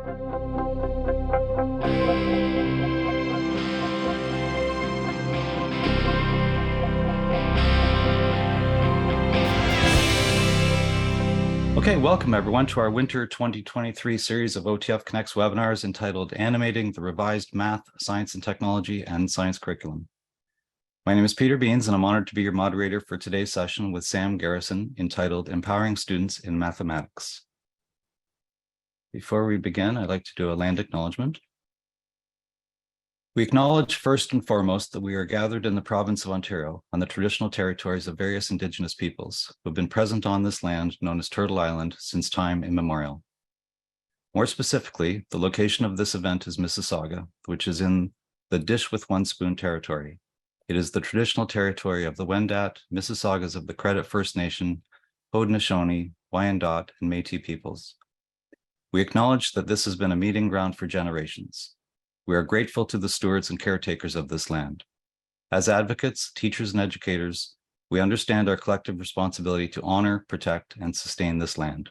Okay, welcome everyone to our winter 2023 series of OTF Connects webinars entitled Animating the Revised Math, Science and Technology and Science Curriculum. My name is Peter Beans and I'm honored to be your moderator for today's session with Sam Garrison entitled Empowering Students in Mathematics. Before we begin, I'd like to do a land acknowledgement. We acknowledge first and foremost that we are gathered in the province of Ontario on the traditional territories of various Indigenous peoples who have been present on this land known as Turtle Island since time immemorial. More specifically, the location of this event is Mississauga, which is in the Dish with One Spoon territory. It is the traditional territory of the Wendat, Mississaugas of the Credit First Nation, Haudenosaunee, Wyandot, and Métis peoples. We acknowledge that this has been a meeting ground for generations. We are grateful to the stewards and caretakers of this land. As advocates, teachers, and educators, we understand our collective responsibility to honor, protect, and sustain this land.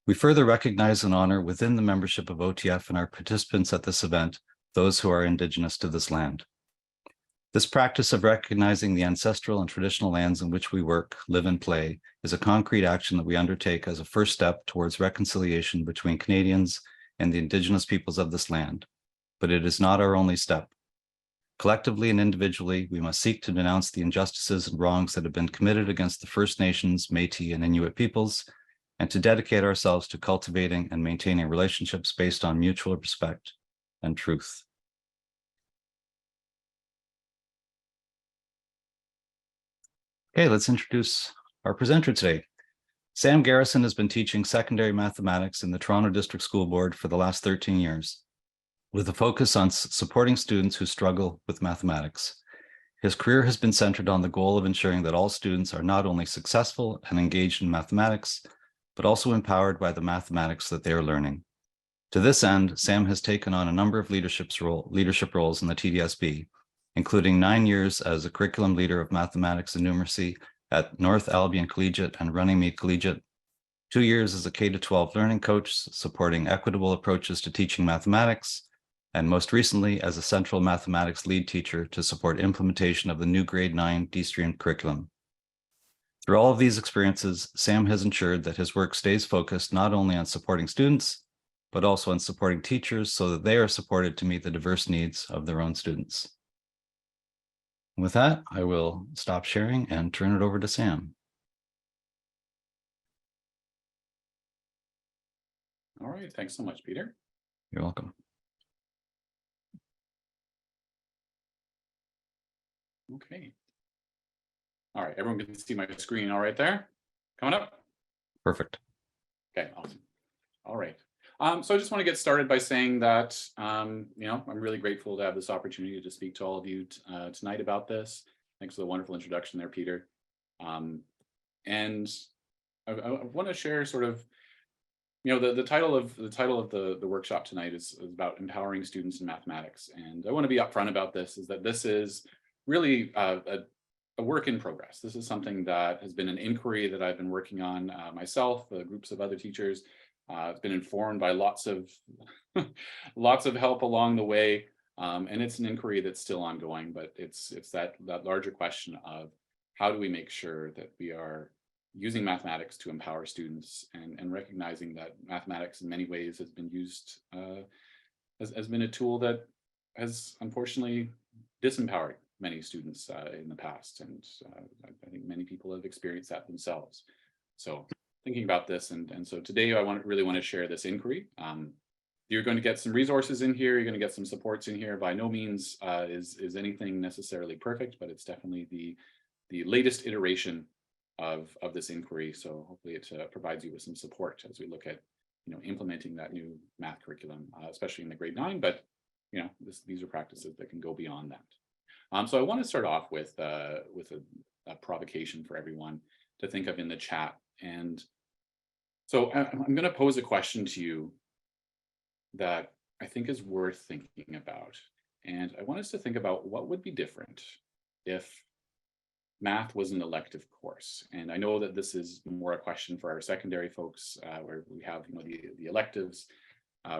We further recognize and honor within the membership of OTF and our participants at this event, those who are Indigenous to this land. This practice of recognizing the ancestral and traditional lands in which we work, live, and play is a concrete action that we undertake as a first step towards reconciliation between Canadians and the Indigenous peoples of this land, but it is not our only step. Collectively and individually, we must seek to denounce the injustices and wrongs that have been committed against the First Nations, Métis, and Inuit peoples, and to dedicate ourselves to cultivating and maintaining relationships based on mutual respect and truth. Okay, let's introduce our presenter today. Sam Garrison has been teaching secondary mathematics in the Toronto District School Board for the last 13 years, with a focus on supporting students who struggle with mathematics. His career has been centered on the goal of ensuring that all students are not only successful and engaged in mathematics, but also empowered by the mathematics that they are learning. To this end, Sam has taken on a number of leadership roles in the TDSB, including 9 years as a curriculum leader of mathematics and numeracy at North Albion Collegiate and Runnymede Collegiate, 2 years as a K-12 learning coach supporting equitable approaches to teaching mathematics, and most recently as a central mathematics lead teacher to support implementation of the new grade 9 D-Stream curriculum. Through all of these experiences, Sam has ensured that his work stays focused not only on supporting students, but also on supporting teachers so that they are supported to meet the diverse needs of their own students. With that, I will stop sharing and turn it over to Sam. All right, thanks so much, Peter. You're welcome. Okay. All right, everyone can see my screen all right there? Coming up? Perfect. Okay, awesome. All right. So I just want to get started by saying that, I'm really grateful to have this opportunity to speak to all of you tonight about this. Thanks for the wonderful introduction there, Peter. And I want to share sort of, the title of the workshop tonight is about empowering students in mathematics. And I want to be upfront about this, is that this is really a work in progress. This is something that has been an inquiry that I've been working on myself, groups of other teachers. It's been informed by lots of help along the way, and it's an inquiry that's still ongoing. But it's that larger question of how do we make sure that we are using mathematics to empower students, and recognizing that mathematics in many ways has been used has been a tool that has unfortunately disempowered many students in the past, and I think many people have experienced that themselves. So thinking about this, and so today I really want to share this inquiry. You're going to get some resources in here. You're going to get some supports in here. By no means is anything necessarily perfect, but it's definitely the latest iteration of this inquiry. So hopefully it provides you with some support as we look at implementing that new math curriculum, especially in the grade 9. But these are practices that can go beyond that. So I want to start off with a provocation for everyone to think of in the chat. And so I'm going to pose a question to you that I think is worth thinking about. And I want us to think about what would be different if math was an elective course. And I know that this is more a question for our secondary folks, where we have, you know, the electives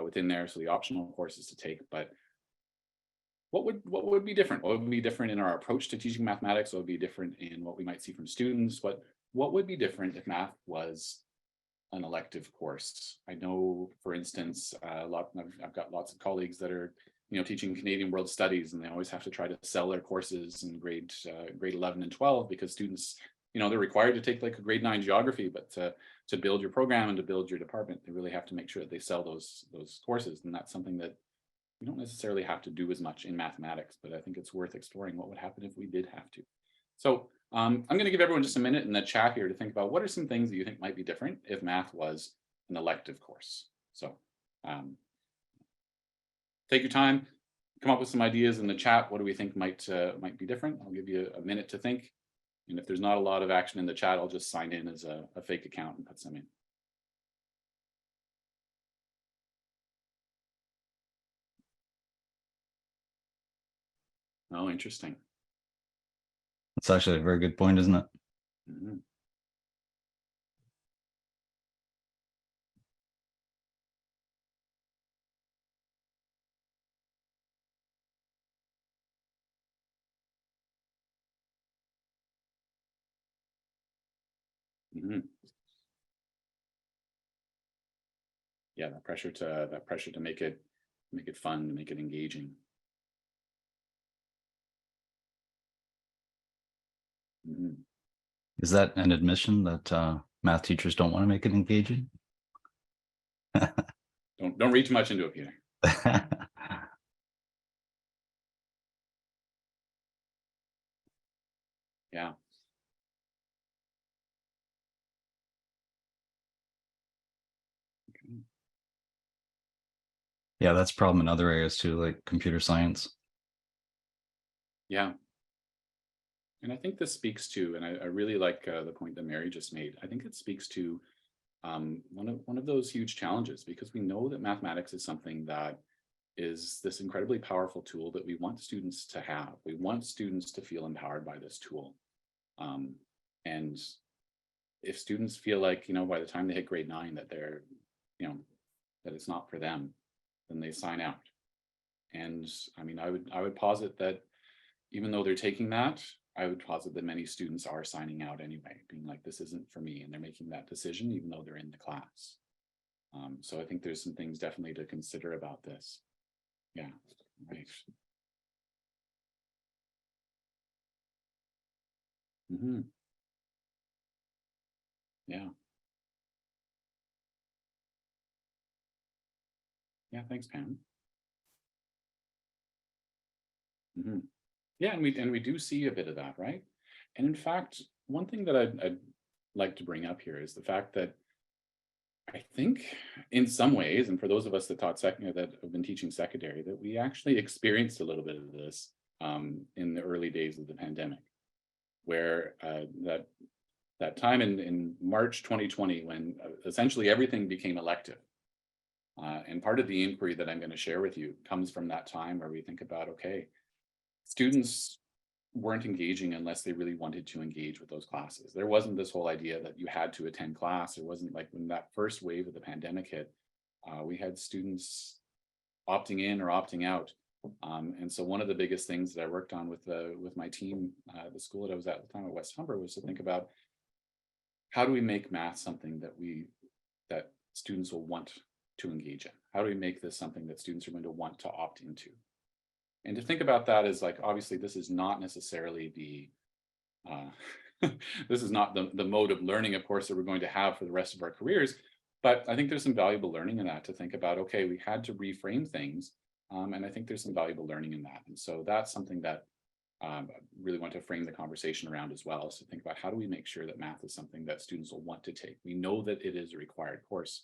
within there, so the optional courses to take. But what would be different? What would be different in our approach to teaching mathematics? What would be different in what we might see from students? What would be different if math was an elective course? I know, for instance, I've got lots of colleagues that are, you know, teaching Canadian World Studies, and they always have to try to sell their courses in grade 11 and 12, because students, you know, they're required to take like a grade 9 geography, but to build your program and to build your department, they really have to make sure that they sell those courses. And that's something that we don't necessarily have to do as much in mathematics, but I think it's worth exploring what would happen if we did have to. So I'm going to give everyone just a minute in the chat here to think about what are some things that you think might be different if math was an elective course. So take your time, come up with some ideas in the chat. What do we think might be different? I'll give you a minute to think. And if there's not a lot of action in the chat, I'll just sign in as a fake account and put some in. Oh, interesting. That's actually a very good point, isn't it? Mm-hmm. Mm-hmm. Yeah, that pressure to make it fun, to make it engaging. Mm-hmm. Is that an admission that math teachers don't want to make it engaging? Don't read too much into it, Peter. Yeah. Okay. Yeah, that's a problem in other areas too, like computer science. Yeah. And I think this speaks to, and I really like the point that Mary just made. I think it speaks to one of those huge challenges, because we know that mathematics is something that is this incredibly powerful tool that we want students to have. We want students to feel empowered by this tool. And if students feel like, you know, by the time they hit grade 9 that they're, you know, that it's not for them, then they sign out. And I mean, I would posit that even though they're taking that, I would posit that many students are signing out anyway, being like, this isn't for me, and they're making that decision even though they're in the class. So I think there's some things definitely to consider about this. Yeah, right. Mm-hmm. Yeah. Yeah, thanks, Pam. Mm-hmm. Yeah, and we do see a bit of that, right? And in fact, one thing that I'd like to bring up here is the fact that I think in some ways, and for those of us that taught secondary, that have been teaching secondary, that we actually experienced a little bit of this in the early days of the pandemic, where that time in March 2020, when essentially everything became elective. And part of the inquiry that I'm going to share with you comes from that time where we think about, okay, students weren't engaging unless they really wanted to engage with those classes. There wasn't this whole idea that you had to attend class. It wasn't like when that first wave of the pandemic hit, we had students opting in or opting out. And so one of the biggest things that I worked on with my team, the school that I was at the time at West Humber, was to think about how do we make math something that students will want to engage in? How do we make this something that students are going to want to opt into? And to think about that is like, obviously, this is not necessarily this is not the mode of learning, of course, that we're going to have for the rest of our careers. But I think there's some valuable learning in that, to think about, okay, we had to reframe things. And I think there's some valuable learning in that. And so that's something that I really want to frame the conversation around as well, is to think about how do we make sure that math is something that students will want to take. We know that it is a required course.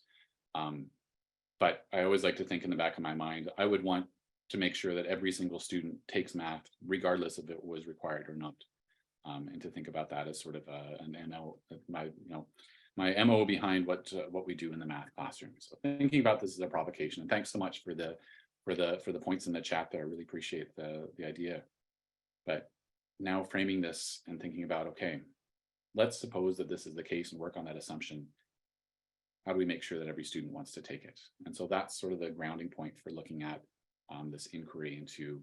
But I always like to think in the back of my mind, I would want to make sure that every single student takes math, regardless if it was required or not. And to think about that as sort of an MO, my MO behind what we do in the math classroom. So thinking about this as a provocation, and thanks so much for the points in the chat there. I really appreciate the idea. But now framing this and thinking about, okay, let's suppose that this is the case and work on that assumption. How do we make sure that every student wants to take it? And so that's sort of the grounding point for looking at this inquiry into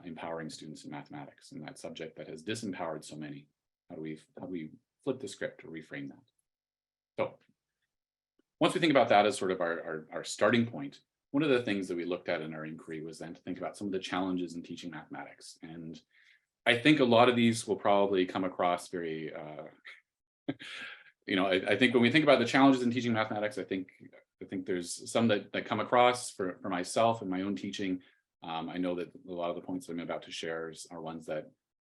empowering students in mathematics, and that subject that has disempowered so many. How do we flip the script or reframe that? So once we think about that as sort of our starting point, one of the things that we looked at in our inquiry was then to think about some of the challenges in teaching mathematics. And I think a lot of these will probably come across very, I think when we think about the challenges in teaching mathematics, I think there's some that come across for myself and my own teaching. I know that a lot of the points that I'm about to share are ones that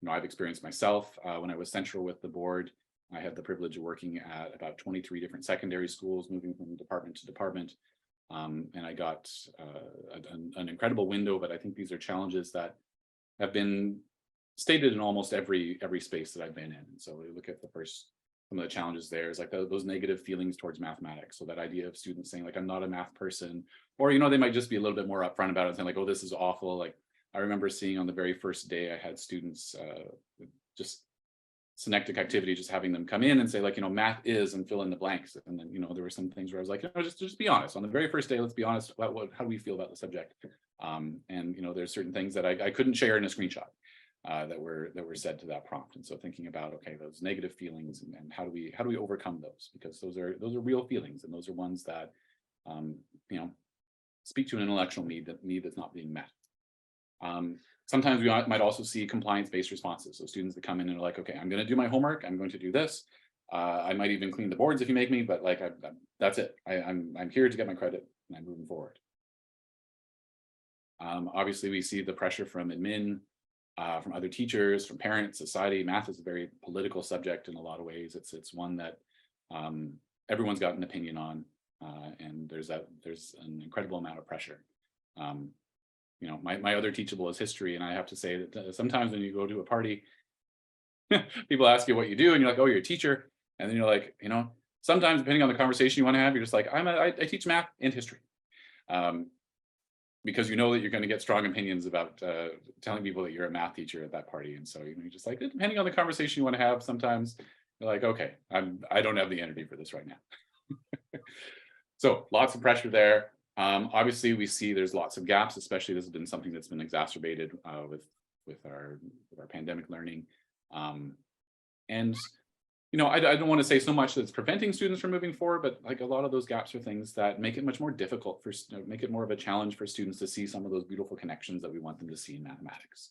I've experienced myself. When I was central with the board, I had the privilege of working at about 23 different secondary schools, moving from department to department. And I got an incredible window, but I think these are challenges that have been stated in almost every space that I've been in. And so we look at some of the challenges there is like those negative feelings towards mathematics. So that idea of students saying like, I'm not a math person, or, they might just be a little bit more upfront about it and saying like, oh, this is awful. Like I remember seeing on the very first day, I had students just synectic activity, just having them come in and say like, math is, and fill in the blanks. And then, there were some things where I was like, just be honest. On the very first day, let's be honest about how do we feel about the subject? And, there's certain things that I couldn't share in a screenshot that were said to that prompt. And so thinking about, okay, those negative feelings and how do we overcome those? Because those are real feelings, and those are ones that, speak to an intellectual need that's not being met. Sometimes we might also see compliance-based responses. So students that come in and are like, okay, I'm going to do my homework. I'm going to do this. I might even clean the boards if you make me, but like, that's it. I'm here to get my credit and I'm moving forward. Obviously, we see the pressure from admin, from other teachers, from parents, society. Math is a very political subject in a lot of ways. It's one that everyone's got an opinion on, and there's an incredible amount of pressure. My other teachable is history, and I have to say that sometimes when you go to a party, people ask you what you do, and you're like, oh, you're a teacher, and then you're like, sometimes depending on the conversation you want to have, you're just like, I teach math and history, because that you're going to get strong opinions about telling people that you're a math teacher at that party, and so you're just like, depending on the conversation you want to have, sometimes you're like, okay, I don't have the energy for this right now. So lots of pressure there. Obviously, we see there's lots of gaps, especially this has been something that's been exacerbated with our pandemic learning. And I don't want to say so much that it's preventing students from moving forward, but like a lot of those gaps are things that make it much more difficult make it more of a challenge for students to see some of those beautiful connections that we want them to see in mathematics.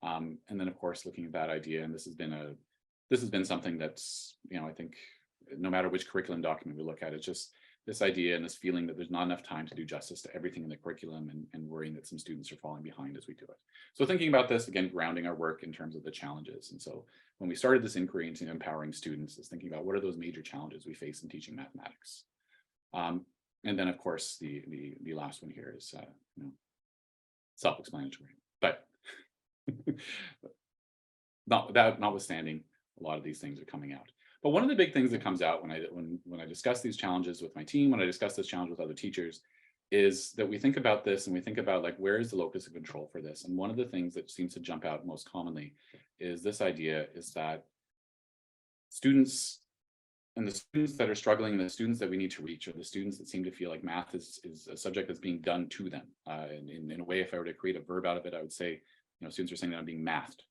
And then, of course, looking at that idea, and this has been something that's, I think no matter which curriculum document we look at, it's just this idea and this feeling that there's not enough time to do justice to everything in the curriculum, and worrying that some students are falling behind as we do it. So thinking about this, again, grounding our work in terms of the challenges. And so when we started this inquiry into empowering students, is thinking about what are those major challenges we face in teaching mathematics. And then, of course, the last one here is self-explanatory. But notwithstanding, a lot of these things are coming out. But one of the big things that comes out when I discuss these challenges with my team, when I discuss this challenge with other teachers, is that we think about this and we think about like, where is the locus of control for this? And one of the things that seems to jump out most commonly is this idea is that students and the students that are struggling, the students that we need to reach, are the students that seem to feel like math is a subject that's being done to them. In a way, if I were to create a verb out of it, I would say, students are saying that I'm being mathed.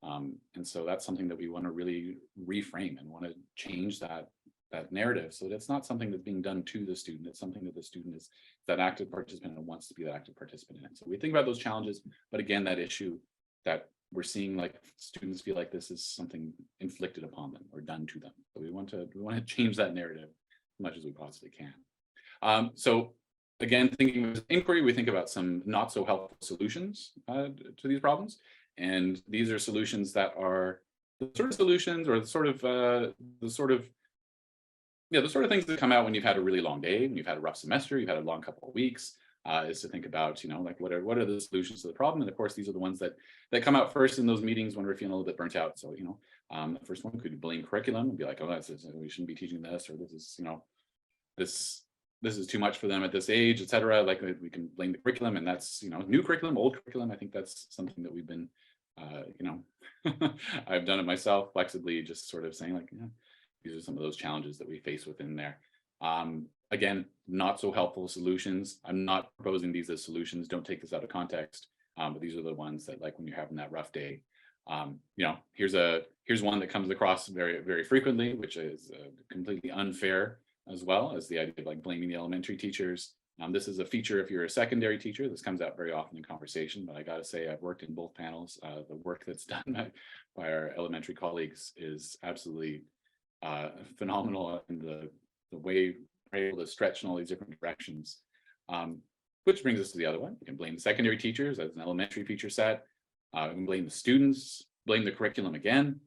And so that's something that we want to really reframe and want to change that narrative, so that it's not something that's being done to the student. It's something that the student is that active participant and wants to be that active participant in it. So we think about those challenges, but again, that issue that we're seeing, like students feel like this is something inflicted upon them or done to them. So we want to change that narrative as much as we possibly can. So again, thinking of inquiry, we think about some not so helpful solutions to these problems. And these are solutions that are the sort of solutions, or the sort of things that come out when you've had a really long day, when you've had a rough semester, you've had a long couple of weeks, is to think about, like what are the solutions to the problem? And of course, these are the ones that come out first in those meetings when we're feeling a little bit burnt out. So, the first one could be blame curriculum and be like, oh, we shouldn't be teaching this, or this is, this is too much for them at this age, et cetera. Like we can blame the curriculum, and that's, new curriculum, old curriculum. I think that's something that we've been You know, I've done it myself flexibly, just sort of saying like, yeah, these are some of those challenges that we face within there. Again, not so helpful solutions. I'm not proposing these as solutions. Don't take this out of context. But these are the ones that, like, when you're having that rough day, you know, here's one that comes across very frequently, which is completely unfair, as well as the idea of like blaming the elementary teachers. This is a feature if you're a secondary teacher. This comes out very often in conversation, but I got to say, I've worked in both panels. The work that's done by our elementary colleagues is absolutely phenomenal, and the way we're able to stretch in all these different directions. Which brings us to the other one. You can blame the secondary teachers as an elementary feature set. We can blame the students, blame the curriculum again.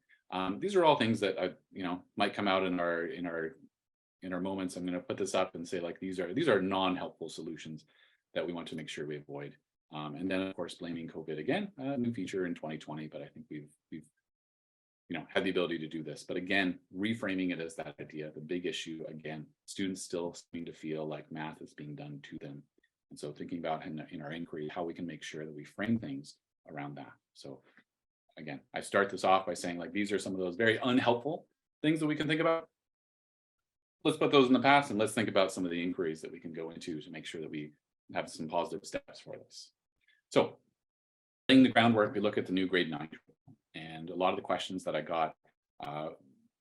These are all things that you know, might come out in our moments. I'm going to put this up and say like these are non-helpful solutions that we want to make sure we avoid. And then of course blaming COVID again, a new feature in 2020, but I think we've you know, had the ability to do this. But again, reframing it as that idea, the big issue again, students still seem to feel like math is being done to them. And so thinking about in our inquiry how we can make sure that we frame things around that. So again, I start this off by saying like these are some of those very unhelpful things that we can think about. Let's put those in the past and let's think about some of the inquiries that we can go into to make sure that we have some positive steps for this. So laying the groundwork, we look at the new grade 9, and a lot of the questions that I got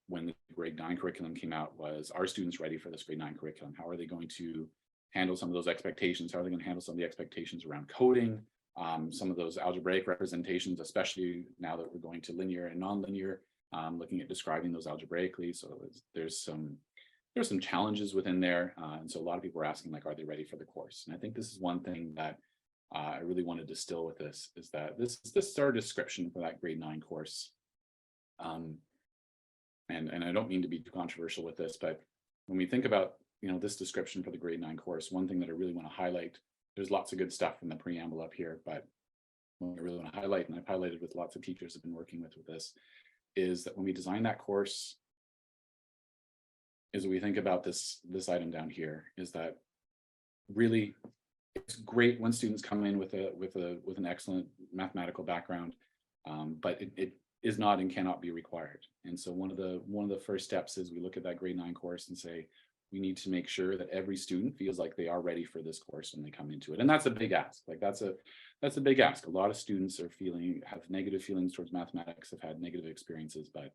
when the grade 9 curriculum came out was, are students ready for this grade 9 curriculum? How are they going to handle some of those expectations? How are they going to handle some of the expectations around coding? Some of those algebraic representations, especially now that we're going to linear and nonlinear, looking at describing those algebraically. So there's some challenges within there. And so a lot of people are asking, like, are they ready for the course? And I think this is one thing that I really want to distill with this, is that this is our description for that grade 9 course. And I don't mean to be too controversial with this, but when we think about, you know, this description for the grade 9 course, one thing that I really want to highlight, there's lots of good stuff in the preamble up here, but what I really want to highlight, and I've highlighted with lots of teachers I've been working with this, is that when we design that course, is we think about this item down here, is that really it's great when students come in with an excellent mathematical background, but it is not and cannot be required. And so one of the first steps is we look at that grade 9 course and say, we need to make sure that every student feels like they are ready for this course when they come into it. And that's a big ask. Like that's a big ask. A lot of students have negative feelings towards mathematics, have had negative experiences, but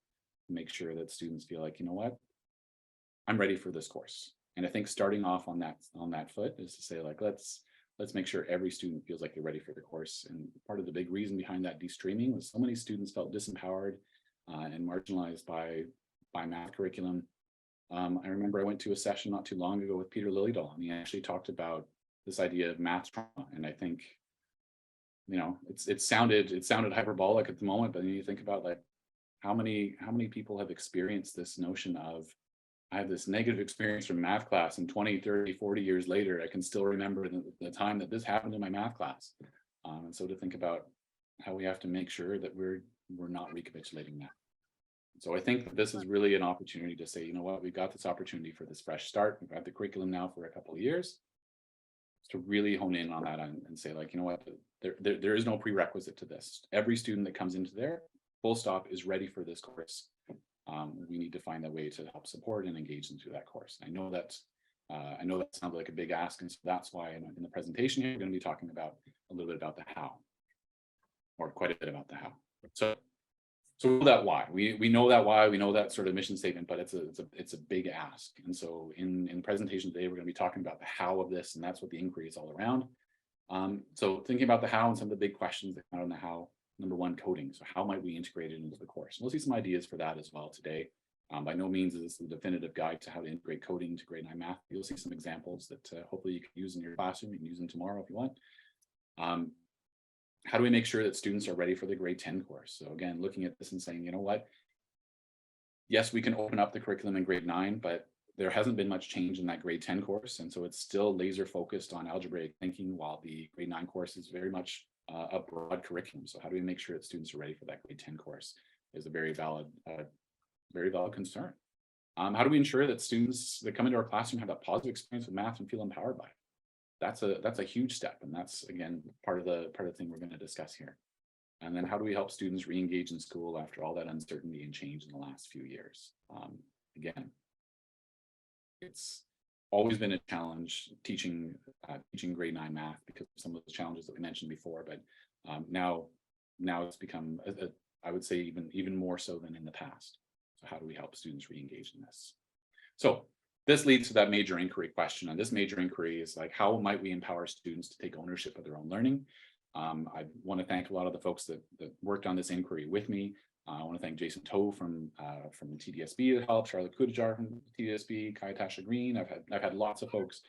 make sure that students feel like, you know what, I'm ready for this course. And I think starting off on that foot is to say, like, let's make sure every student feels like they're ready for the course. And part of the big reason behind that de-streaming was so many students felt disempowered and marginalized by math curriculum. I remember I went to a session not too long ago with Peter Lillydahl, and he actually talked about this idea of math trauma. And I think, you know, it sounded hyperbolic at the moment, but then you think about like how many people have experienced this notion of, I have this negative experience from math class, and 20, 30, 40 years later, I can still remember the time that this happened in my math class. And so to think about how we have to make sure that we're not recapitulating that. So I think that this is really an opportunity to say, you know what, we've got this opportunity for this fresh start. We've had the curriculum now for a couple of years, to really hone in on that and say, like, you know what, there is no prerequisite to this. Every student that comes into there, full stop, is ready for this course. We need to find a way to help support and engage them through that course. I know that sounds like a big ask, and so that's why in the presentation here, we're going to be talking about a little bit about the how, or quite a bit about the how. So we know that why. We know that why. We know that sort of mission statement, but it's a big ask. And so in the presentation today, we're going to be talking about the how of this, and that's what the inquiry is all around. So thinking about the how and some of the big questions that come out on the how. Number one, coding. So how might we integrate it into the course? And we'll see some ideas for that as well today. By no means is this the definitive guide to how to integrate coding into grade 9 math. You'll see some examples that hopefully you can use in your classroom. You can use them tomorrow if you want. How do we make sure that students are ready for the grade 10 course? So again, looking at this and saying, you know what? Yes, we can open up the curriculum in grade 9, but there hasn't been much change in that grade 10 course. And so it's still laser focused on algebraic thinking, while the grade 9 course is very much a broad curriculum. So how do we make sure that students are ready for that grade 10 course is a very valid concern. How do we ensure that students that come into our classroom have that positive experience with math and feel empowered by it? That's a huge step, and that's again part of the thing we're going to discuss here. And then how do we help students re-engage in school after all that uncertainty and change in the last few years? Again, it's always been a challenge teaching grade 9 math because of some of the challenges that we mentioned before, but now it's become, I would say, even more so than in the past. So how do we help students re-engage in this? So this leads to that major inquiry question. And this major inquiry is like, how might we empower students to take ownership of their own learning? I want to thank a lot of the folks that worked on this inquiry with me. I want to thank Jason Toe from the TDSB that helped, Charlotte Kudajar from TDSB, Kayatasha Green. I've had lots of folks,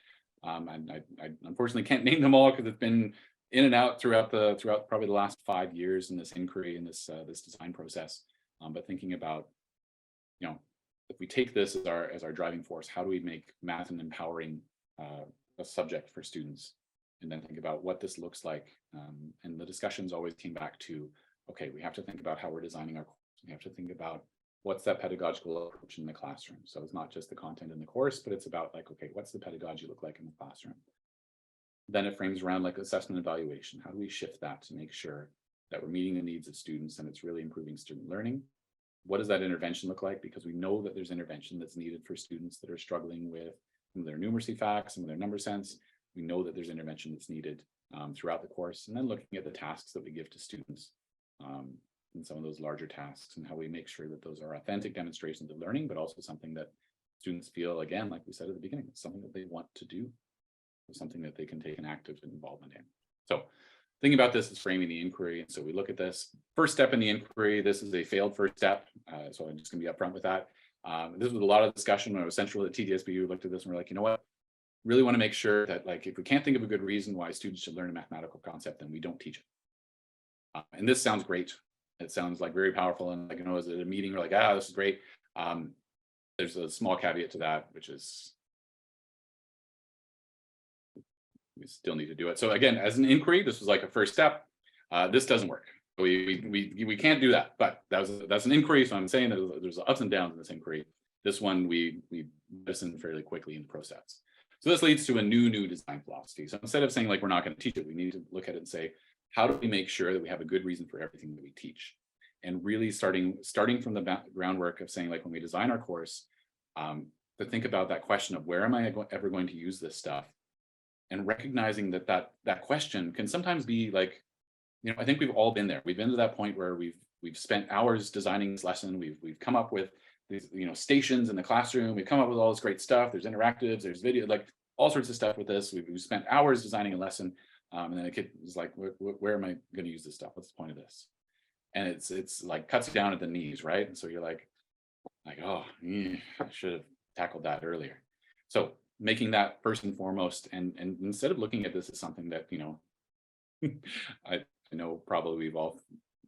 and I unfortunately can't name them all because it's been in and out throughout probably the last 5 years in this inquiry and this design process. But thinking about, if we take this as our driving force, how do we make math an empowering a subject for students? And then think about what this looks like. And the discussions always came back to, okay, we have to think about how we're designing our course. We have to think about what's that pedagogical approach in the classroom. So it's not just the content in the course, but it's about like, okay, what's the pedagogy look like in the classroom? Then it frames around like assessment and evaluation. How do we shift that to make sure that we're meeting the needs of students and it's really improving student learning? What does that intervention look like? Because we know that there's intervention that's needed for students that are struggling with some of their numeracy facts, some of their number sense. We know that there's intervention that's needed throughout the course, and then looking at the tasks that we give to students and some of those larger tasks and how we make sure that those are authentic demonstrations of learning, but also something that students feel, again, like we said at the beginning, it's something that they want to do, something that they can take an active involvement in. So thinking about this is framing the inquiry. And so we look at this first step in the inquiry. This is a failed first step. So I'm just going to be upfront with that. This was a lot of discussion when I was central at TDSB. We looked at this and we're like, you know what? Really want to make sure that, like, if we can't think of a good reason why students should learn a mathematical concept, then we don't teach it. And this sounds great. It sounds like very powerful. And like, as a meeting, we're like, this is great. There's a small caveat to that, which is we still need to do it. So again, as an inquiry, this was like a first step. This doesn't work. We can't do that. But that's an inquiry. So I'm saying that there's ups and downs in this inquiry. This one we listen fairly quickly in the process. So this leads to a new design philosophy. So instead of saying like we're not going to teach it, we need to look at it and say, how do we make sure that we have a good reason for everything that we teach? And really starting from the groundwork of saying, like, when we design our course, to think about that question of where am I ever going to use this stuff? And recognizing that question can sometimes be like, I think we've all been there. We've been to that point where we've spent hours designing this lesson. We've come up with these, stations in the classroom. We've come up with all this great stuff. There's interactives, there's video, like all sorts of stuff with this. We've spent hours designing a lesson. And then a kid is like, where am I going to use this stuff? What's the point of this? And it's like cuts you down at the knees, right? And so you're like, oh, I should have tackled that earlier. So making that first and foremost, and instead of looking at this as something that, I know probably we've all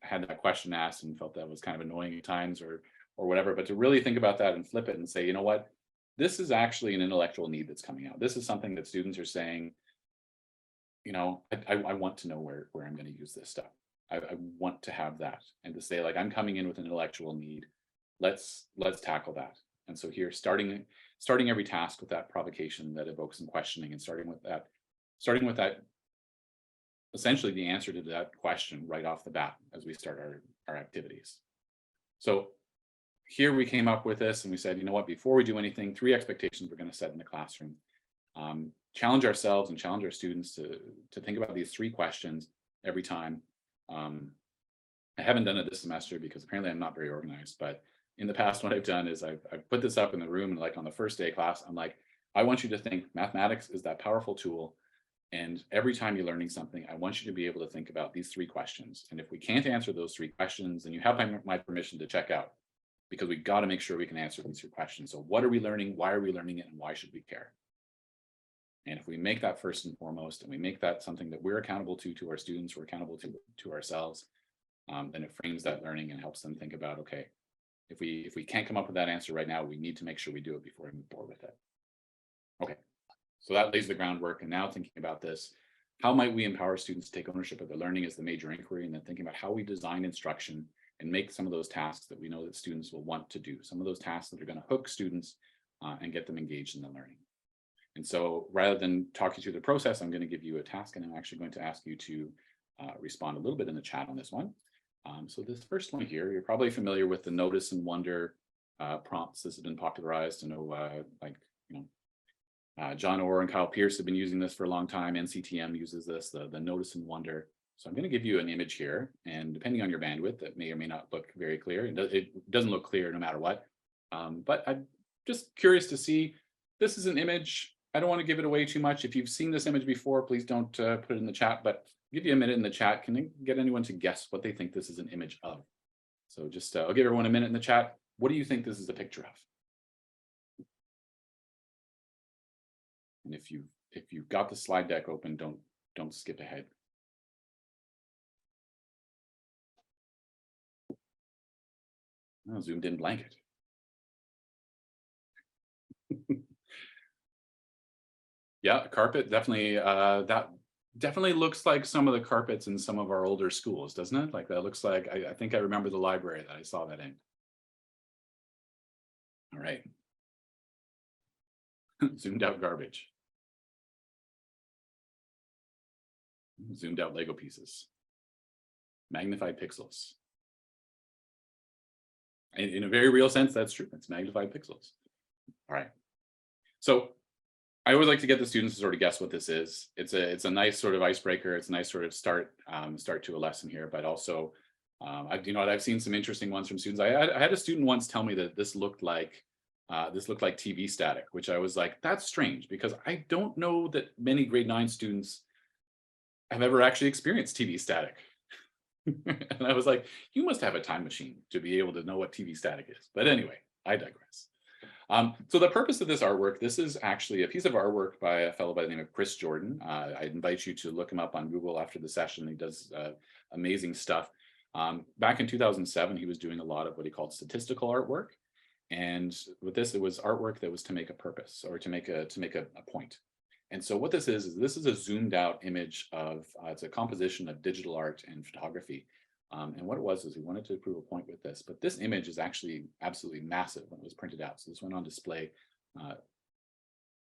had that question asked and felt that was kind of annoying at times or whatever, but to really think about that and flip it and say, you know what, this is actually an intellectual need that's coming out. This is something that students are saying, I want to know where I'm going to use this stuff. I want to have that, and to say, like, I'm coming in with an intellectual need. Let's tackle that. And so here, starting every task with that provocation that evokes some questioning, and starting with that, essentially the answer to that question right off the bat as we start our activities. So here we came up with this and we said, you know what, before we do anything, 3 expectations we're going to set in the classroom. Challenge ourselves and challenge our students to think about these 3 questions every time. I haven't done it this semester because apparently I'm not very organized, but in the past, what I've done is I've put this up in the room, and like on the first day of class, I'm like, I want you to think mathematics is that powerful tool. And every time you're learning something, I want you to be able to think about these 3 questions. And if we can't answer those 3 questions, then you have my permission to check out, because we got to make sure we can answer these 3 questions. So what are we learning? Why are we learning it? And why should we care? And if we make that first and foremost, and we make that something that we're accountable to our students, we're accountable to ourselves, then it frames that learning and helps them think about, okay, if we can't come up with that answer right now, we need to make sure we do it before we move forward with it. Okay, so that lays the groundwork. And now thinking about this, how might we empower students to take ownership of their learning as the major inquiry, and then thinking about how we design instruction and make some of those tasks that we know that students will want to do, some of those tasks that are going to hook students and get them engaged in the learning. And so rather than talk you through the process, I'm going to give you a task, and I'm actually going to ask you to respond a little bit in the chat on this one. So this first one here, you're probably familiar with the notice and wonder prompts. This has been popularized. I know, John Orr and Kyle Pierce have been using this for a long time. NCTM uses this, the notice and wonder. So I'm going to give you an image here, and depending on your bandwidth, that may or may not look very clear. It doesn't look clear no matter what. But I'm just curious to see. This is an image. I don't want to give it away too much. If you've seen this image before, please don't put it in the chat. But I'll give you a minute in the chat. Can I get anyone to guess what they think this is an image of? So just I'll give everyone a minute in the chat. What do you think this is a picture of? And if you've got the slide deck open, don't skip ahead. Oh, zoomed in blanket. Yeah, carpet definitely. That definitely looks like some of the carpets in some of our older schools, doesn't it? Like that looks like I think I remember the library that I saw that in. All right. Zoomed out garbage. Zoomed out Lego pieces. Magnified pixels. In a very real sense, that's true. It's magnified pixels. All right. So I always like to get the students to sort of guess what this is. It's a nice sort of icebreaker. It's a nice sort of start to a lesson here, but also I've seen some interesting ones from students. I had a student once tell me that this looked like TV static, which I was like, that's strange because I don't know that many grade 9 students have ever actually experienced TV static. And I was like, you must have a time machine to be able to know what TV static is. But anyway, I digress. So the purpose of this artwork, this is actually a piece of artwork by a fellow by the name of Chris Jordan. I invite you to look him up on Google after the session. He does amazing stuff. Back in 2007, he was doing a lot of what he called statistical artwork. And with this, it was artwork that was to make a purpose or to make a point. And so what this is a zoomed out image of, it's a composition of digital art and photography. And what it was is we wanted to prove a point with this, but this image is actually absolutely massive when it was printed out. So this went on display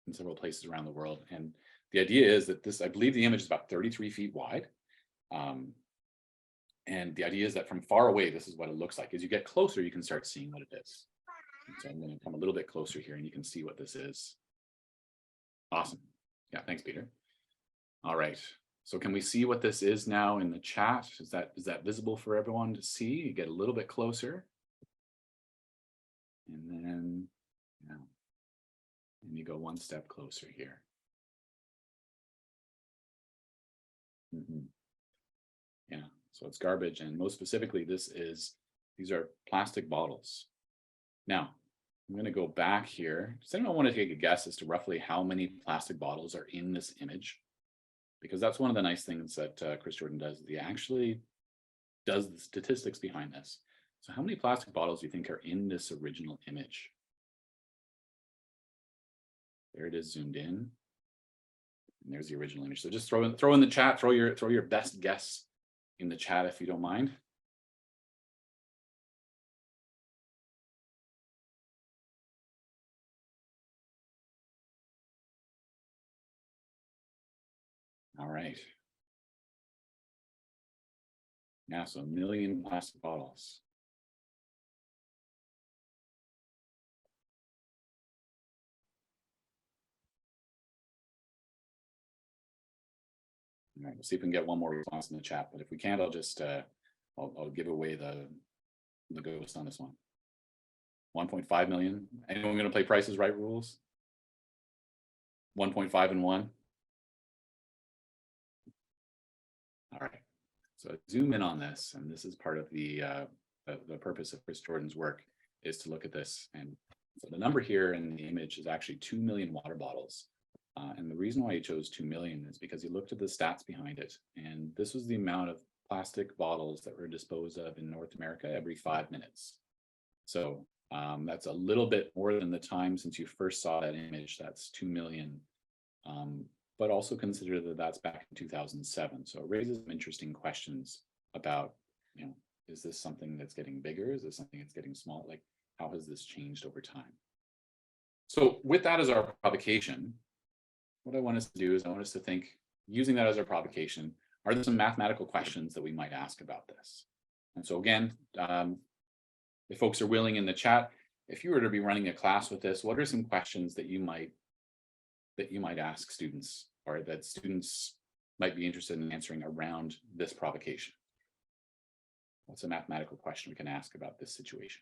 in several places around the world. And the idea is that this, I believe the image is about 33 feet wide. And the idea is that from far away, this is what it looks like. As you get closer, you can start seeing what it is. And so I'm going to come a little bit closer here and you can see what this is. Awesome. Yeah, thanks, Peter. All right. So can we see what this is now in the chat? Is that visible for everyone to see? You get a little bit closer. And then, yeah. And you go one step closer here. Yeah, so it's garbage. And most specifically, these are plastic bottles. Now, I'm going to go back here. Does anyone want to take a guess as to roughly how many plastic bottles are in this image? Because that's one of the nice things that Chris Jordan does. He actually does the statistics behind this. So how many plastic bottles do you think are in this original image? There it is zoomed in. And there's the original image. So just throw in the chat, throw your best guess in the chat if you don't mind. All right. Yeah, so 1 million plastic bottles. All right, we'll see if we can get one more response in the chat, but if we can't, I'll just I'll give away the ghost on this one. 1.5 million. Anyone going to play Price is Right rules? 1.5 and 1. All right. So zoom in on this, and this is part of the purpose of Chris Jordan's work is to look at this. And so the number here in the image is actually 2 million water bottles. And the reason why he chose 2 million is because he looked at the stats behind it. And this was the amount of plastic bottles that were disposed of in North America every 5 minutes. So that's a little bit more than the time since you first saw that image. That's 2 million. But also consider that that's back in 2007. So it raises some interesting questions about, is this something that's getting bigger? Is this something that's getting small? Like, how has this changed over time? So with that as our provocation, what I want us to do is I want us to think, using that as our provocation, are there some mathematical questions that we might ask about this? And so again, if folks are willing in the chat, if you were to be running a class with this, what are some questions that you might ask students, or that students might be interested in answering around this provocation? What's a mathematical question we can ask about this situation?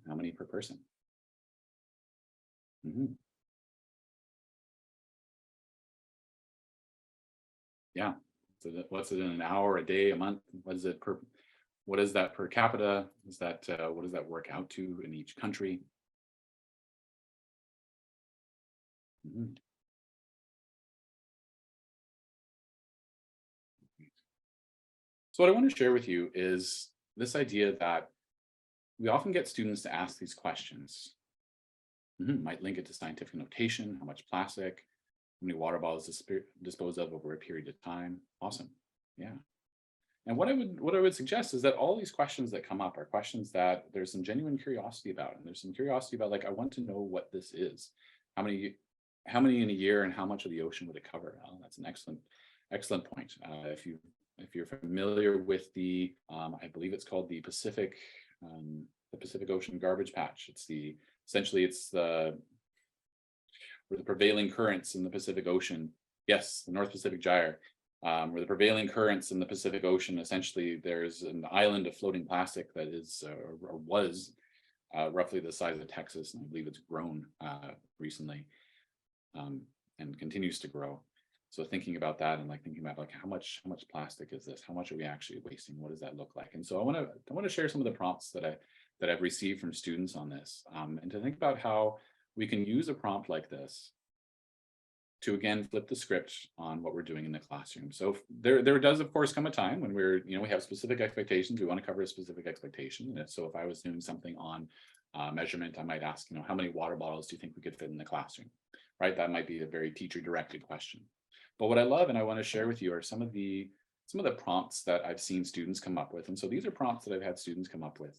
How many per person? Yeah. So what's it in an hour, a day, a month? What is it per? What is that per capita? Is that what does that work out to in each country? So what I want to share with you is this idea that we often get students to ask these questions. Might link it to scientific notation, how much plastic, how many water bottles disposed of over a period of time. Awesome. Yeah. And what I would suggest is that all these questions that come up are questions that there's some genuine curiosity about, and there's some curiosity about, like, I want to know what this is. How many in a year, and how much of the ocean would it cover? Oh, that's an excellent point. If you're familiar with the, I believe it's called the Pacific Ocean Garbage Patch. Essentially it's the prevailing currents in the Pacific Ocean. Yes, the North Pacific Gyre. Where the prevailing currents in the Pacific Ocean, essentially there's an island of floating plastic that is or was roughly the size of Texas, and I believe it's grown recently and continues to grow. So thinking about that, and like thinking about like how much plastic is this? How much are we actually wasting? What does that look like? And so I want to share some of the prompts that I've received from students on this, and to think about how we can use a prompt like this to again flip the script on what we're doing in the classroom. So there does of course come a time when we have specific expectations. We want to cover a specific expectation. And so if I was doing something on measurement, I might ask, how many water bottles do you think we could fit in the classroom? Right? That might be a very teacher-directed question. But what I love and I want to share with you are some of the prompts that I've seen students come up with. And so these are prompts that I've had students come up with.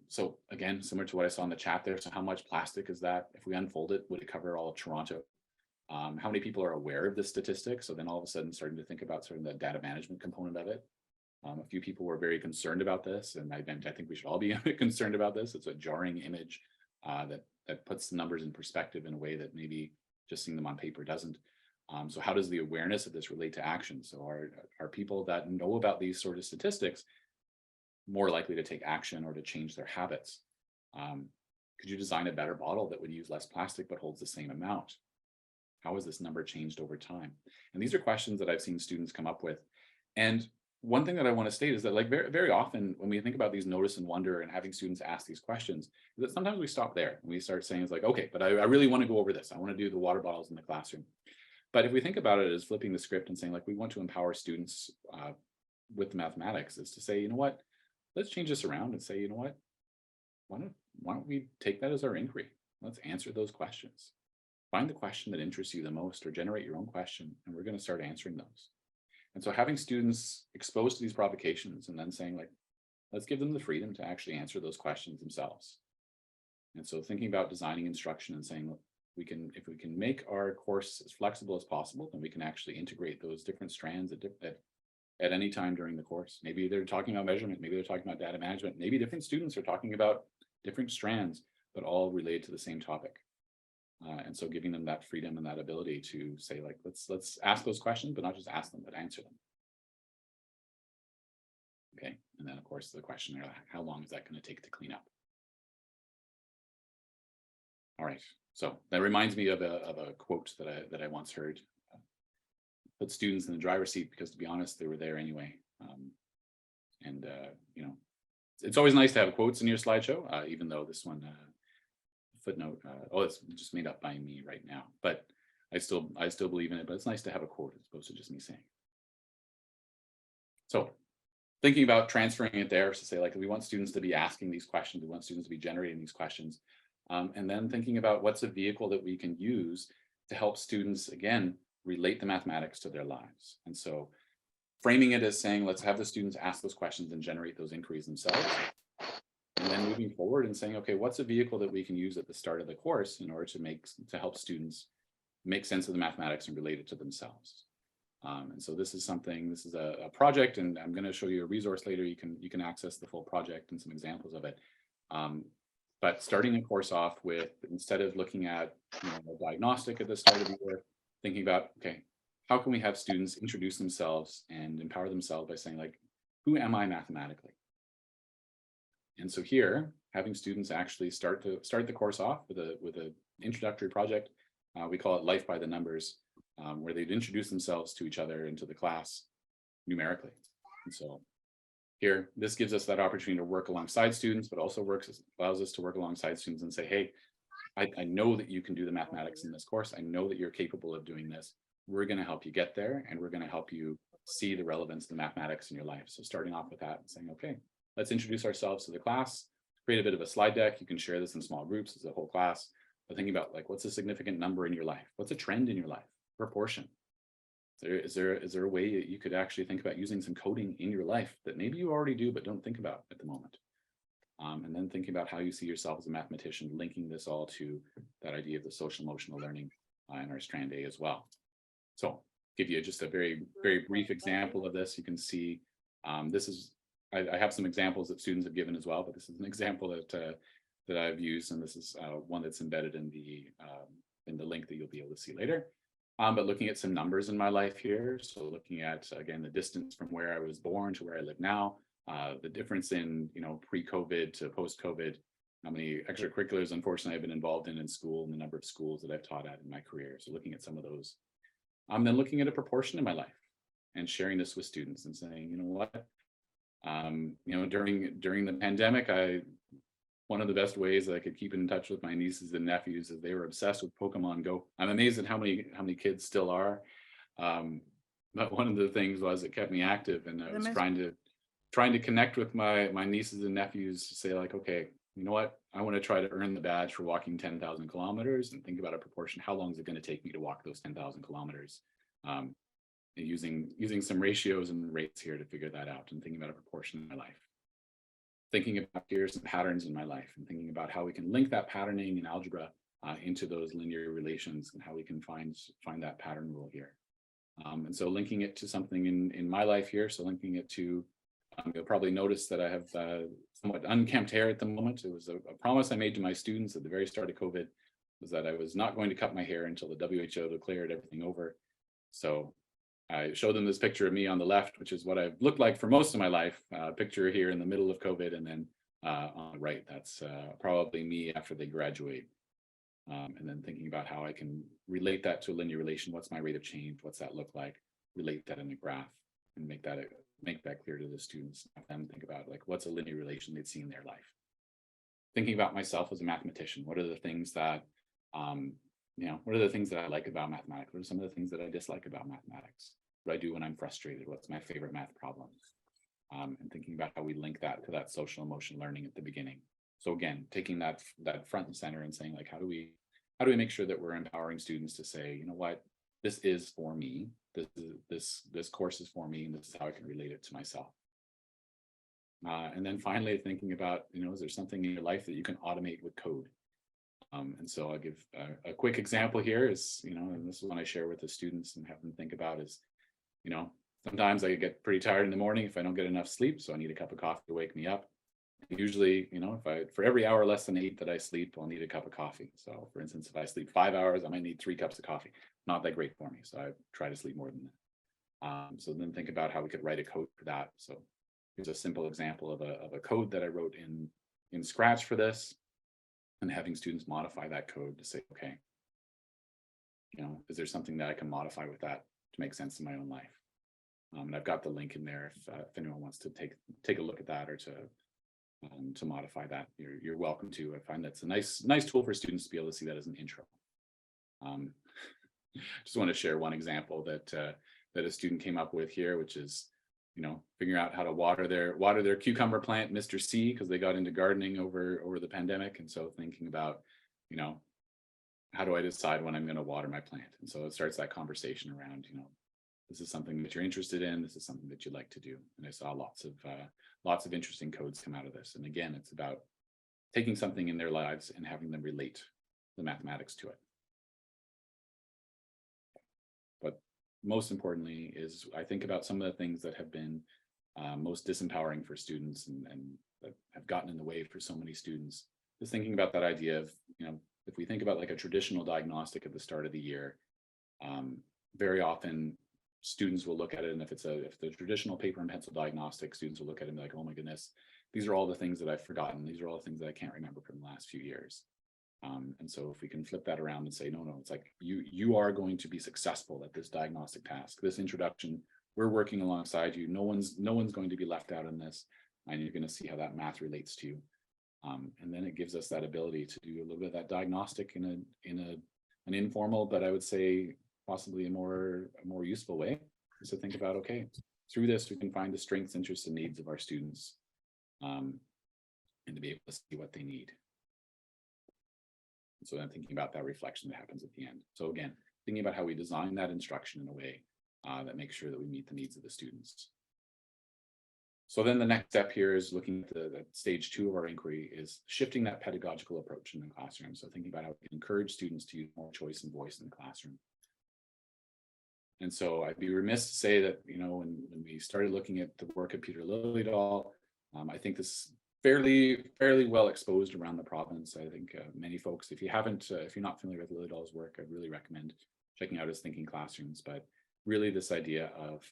So again, similar to what I saw in the chat there. So how much plastic is that? If we unfold it, would it cover all of Toronto? How many people are aware of this statistic? So then all of a sudden starting to think about sort of the data management component of it. A few people were very concerned about this, and I think we should all be concerned about this. It's a jarring image that puts the numbers in perspective in a way that maybe just seeing them on paper doesn't. So how does the awareness of this relate to action? So are people that know about these sort of statistics more likely to take action or to change their habits? Could you design a better bottle that would use less plastic but holds the same amount? How has this number changed over time? And these are questions that I've seen students come up with. And one thing that I want to state is that, like, very, very often when we think about these notice and wonder and having students ask these questions, is that sometimes we stop there and we start saying, it's like, okay, but I really want to go over this. I want to do the water bottles in the classroom. But if we think about it as flipping the script and saying, like, we want to empower students with the mathematics, is to say, you know what, let's change this around and say, you know what, why don't we take that as our inquiry? Let's answer those questions. Find the question that interests you the most, or generate your own question, and we're going to start answering those. And so having students exposed to these provocations and then saying, like, let's give them the freedom to actually answer those questions themselves. And so thinking about designing instruction and saying, look, if we can make our course as flexible as possible, then we can actually integrate those different strands at any time during the course. Maybe they're talking about measurement, maybe they're talking about data management, maybe different students are talking about different strands, but all related to the same topic. And so giving them that freedom and that ability to say, like, let's ask those questions, but not just ask them, but answer them. Okay, and then of course the question, how long is that going to take to clean up? All right, so that reminds me of a quote that I once heard. Put students in the driver's seat because, to be honest, they were there anyway. It's always nice to have quotes in your slideshow, even though this one. Footnote, it's just made up by me right now, but I still believe in it. But it's nice to have a quote as opposed to just me saying. So thinking about transferring it there to say, like, we want students to be asking these questions, we want students to be generating these questions, and then thinking about what's a vehicle that we can use to help students, again, relate the mathematics to their lives. And so framing it as saying, let's have the students ask those questions and generate those inquiries themselves. And then looking forward and saying, okay, what's a vehicle that we can use at the start of the course in order to help students make sense of the mathematics and relate it to themselves. And so this is a project, and I'm going to show you a resource later. You can access the full project and some examples of it. But starting a course off with, instead of looking at a diagnostic at the start of the year, thinking about, okay, how can we have students introduce themselves and empower themselves by saying, like, who am I mathematically? And so here, having students actually start the course off with a introductory project. We call it Life by the Numbers, where they'd introduce themselves to each other and to the class numerically. And so here, this gives us that opportunity to work alongside students, but also allows us to work alongside students and say, hey, I know that you can do the mathematics in this course. I know that you're capable of doing this. We're going to help you get there, and we're going to help you see the relevance of the mathematics in your life. So starting off with that and saying, okay, let's introduce ourselves to the class, create a bit of a slide deck. You can share this in small groups as a whole class. But thinking about, like, what's a significant number in your life? What's a trend in your life? Proportion. Is there a way that you could actually think about using some coding in your life that maybe you already do but don't think about at the moment? And then thinking about how you see yourself as a mathematician, linking this all to that idea of the social emotional learning in our strand A as well. So give you just a very, very brief example of this. You can see this is, I have some examples that students have given as well, but this is an example that I've used, and this is one that's embedded in the link that you'll be able to see later. But looking at some numbers in my life here, so looking at, again, the distance from where I was born to where I live now, the difference in pre-COVID to post-COVID, how many extracurriculars, unfortunately, I've been involved in school, and the number of schools that I've taught at in my career. So looking at some of those. Then looking at a proportion in my life and sharing this with students and saying, you know what, during the pandemic, one of the best ways that I could keep in touch with my nieces and nephews is they were obsessed with Pokemon Go. I'm amazed at how many kids still are. But one of the things was it kept me active, and I was trying to connect with my nieces and nephews to say, like, okay, you know what? I want to try to earn the badge for walking 10,000 kilometers, and think about a proportion. How long is it going to take me to walk those 10,000 kilometers? And using some ratios and rates here to figure that out, and thinking about a proportion in my life. Thinking about here's some patterns in my life, and thinking about how we can link that patterning in algebra into those linear relations, and how we can find that pattern rule here. And so linking it to something in my life here. So linking it to, you'll probably notice that I have somewhat unkempt hair at the moment. It was a promise I made to my students at the very start of COVID, was that I was not going to cut my hair until the WHO declared everything over. So I showed them this picture of me on the left, which is what I've looked like for most of my life. Picture here in the middle of COVID, and then on the right, that's probably me after they graduate. And then thinking about how I can relate that to a linear relation. What's my rate of change? What's that look like? Relate that in a graph, and make that clear to the students. Have them think about, like, what's a linear relation they'd see in their life. Thinking about myself as a mathematician. What are the things that what are the things that I like about mathematics? What are some of the things that I dislike about mathematics? What do I do when I'm frustrated? What's my favorite math problem? And thinking about how we link that to that social emotion learning at the beginning. So again, taking that front and center and saying, like, how do we make sure that we're empowering students to say, you know what, this is for me. This course is for me, and this is how I can relate it to myself. And then finally thinking about, is there something in your life that you can automate with code? And so I'll give a quick example here is, and this is one I share with the students and have them think about is, sometimes I get pretty tired in the morning if I don't get enough sleep. So I need a cup of coffee to wake me up. Usually, for every hour less than 8 that I sleep, I'll need a cup of coffee. So for instance, if I sleep 5 hours, I might need 3 cups of coffee. Not that great for me. So I try to sleep more than that. So then think about how we could write a code for that. So here's a simple example of a code that I wrote in Scratch for this, and having students modify that code to say, okay, is there something that I can modify with that to make sense in my own life? And I've got the link in there if anyone wants to take a look at that, or to modify that, you're welcome to. I find that's a nice tool for students to be able to see that as an intro. Just want to share one example that a student came up with here, which is, figuring out how to water their cucumber plant, Mr. C, because they got into gardening over the pandemic. And so thinking about, how do I decide when I'm going to water my plant? And so it starts that conversation around, this is something that you're interested in. This is something that you'd like to do. And I saw lots of interesting codes come out of this. And again, it's about taking something in their lives and having them relate the mathematics to it. But most importantly is I think about some of the things that have been most disempowering for students and that have gotten in the way for so many students. Just thinking about that idea of, if we think about like a traditional diagnostic at the start of the year, very often students will look at it, and if the traditional paper and pencil diagnostic, students will look at it and be like, oh my goodness, these are all the things that I've forgotten. These are all the things that I can't remember from the last few years. And so if we can flip that around and say, no, it's like you are going to be successful at this diagnostic task, this introduction, we're working alongside you. No one's going to be left out in this, and you're going to see how that math relates to you. And then it gives us that ability to do a little bit of that diagnostic in an informal, but I would say possibly a more useful way, is to think about, okay, through this we can find the strengths, interests, and needs of our students, and to be able to see what they need. So then thinking about that reflection that happens at the end. So again, thinking about how we design that instruction in a way that makes sure that we meet the needs of the students. So then the next step here is looking at the stage 2 of our inquiry, is shifting that pedagogical approach in the classroom. So thinking about how we can encourage students to use more choice and voice in the classroom. And so I'd be remiss to say that, when we started looking at the work of Peter Liljedahl, I think this fairly well exposed around the province. I think many folks, if you're not familiar with Liljedahl's work, I'd really recommend checking out his Thinking Classrooms. But really this idea of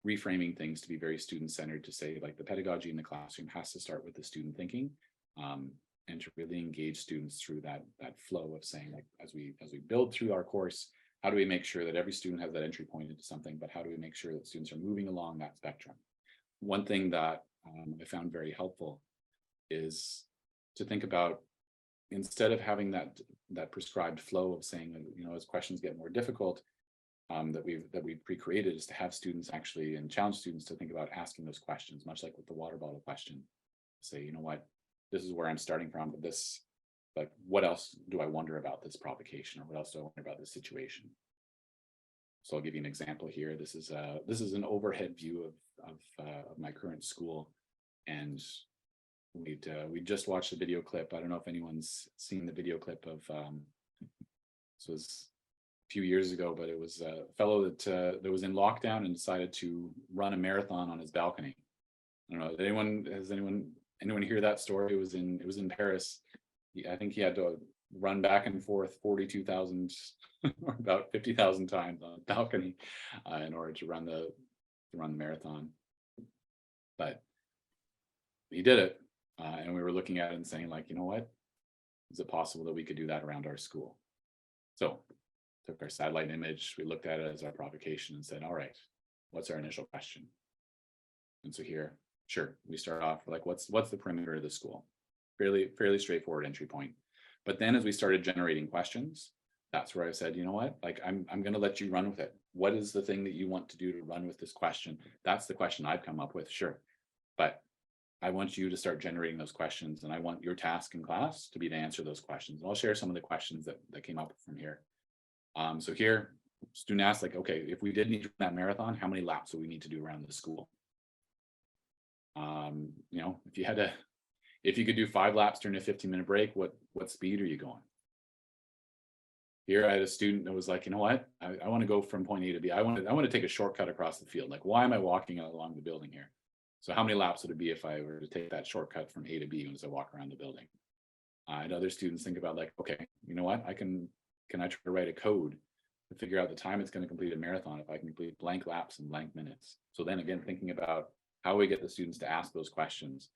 reframing things to be very student-centered, to say like the pedagogy in the classroom has to start with the student thinking, and to really engage students through that flow of saying, like, as we build through our course, how do we make sure that every student has that entry point into something, but how do we make sure that students are moving along that spectrum? One thing that I found very helpful is to think about, instead of having that prescribed flow of saying, as questions get more difficult, that we've pre-created, is to have students actually, and challenge students to think about asking those questions, much like with the water bottle question. Say, you know what, this is where I'm starting from, but this, like, what else do I wonder about this provocation, or what else do I wonder about this situation? So I'll give you an example here. This is an overhead view of my current school, and we just watched a video clip. I don't know if anyone's seen the video clip of this was a few years ago, but it was a fellow that was in lockdown and decided to run a marathon on his balcony. I don't know, has anyone hear that story? It was in Paris. I think he had to run back and forth 42,000 or about 50,000 times on the balcony in order to run the marathon. But he did it, and we were looking at it and saying, like, you know what, is it possible that we could do that around our school? So took our satellite image, we looked at it as our provocation and said, all right, what's our initial question? And so here, sure, we start off like, what's the perimeter of the school? Fairly straightforward entry point. But then as we started generating questions, that's where I said, you know what, like, I'm going to let you run with it. What is the thing that you want to do to run with this question? That's the question I've come up with, sure. But I want you to start generating those questions, and I want your task in class to be to answer those questions. And I'll share some of the questions that came up from here. So here, student asked, like, okay, if we did need to run that marathon, how many laps do we need to do around the school? If you could do 5 laps during a 15-minute break, what speed are you going? Here I had a student that was like, you know what, I want to go from point A to B. I want to take a shortcut across the field. Like, why am I walking along the building here? So how many laps would it be if I were to take that shortcut from A to B as I walk around the building? And other students think about, like, okay, you know what, can I try to write a code to figure out the time it's going to complete a marathon if I can complete blank laps in blank minutes? So then again, thinking about how we get the students to ask those questions,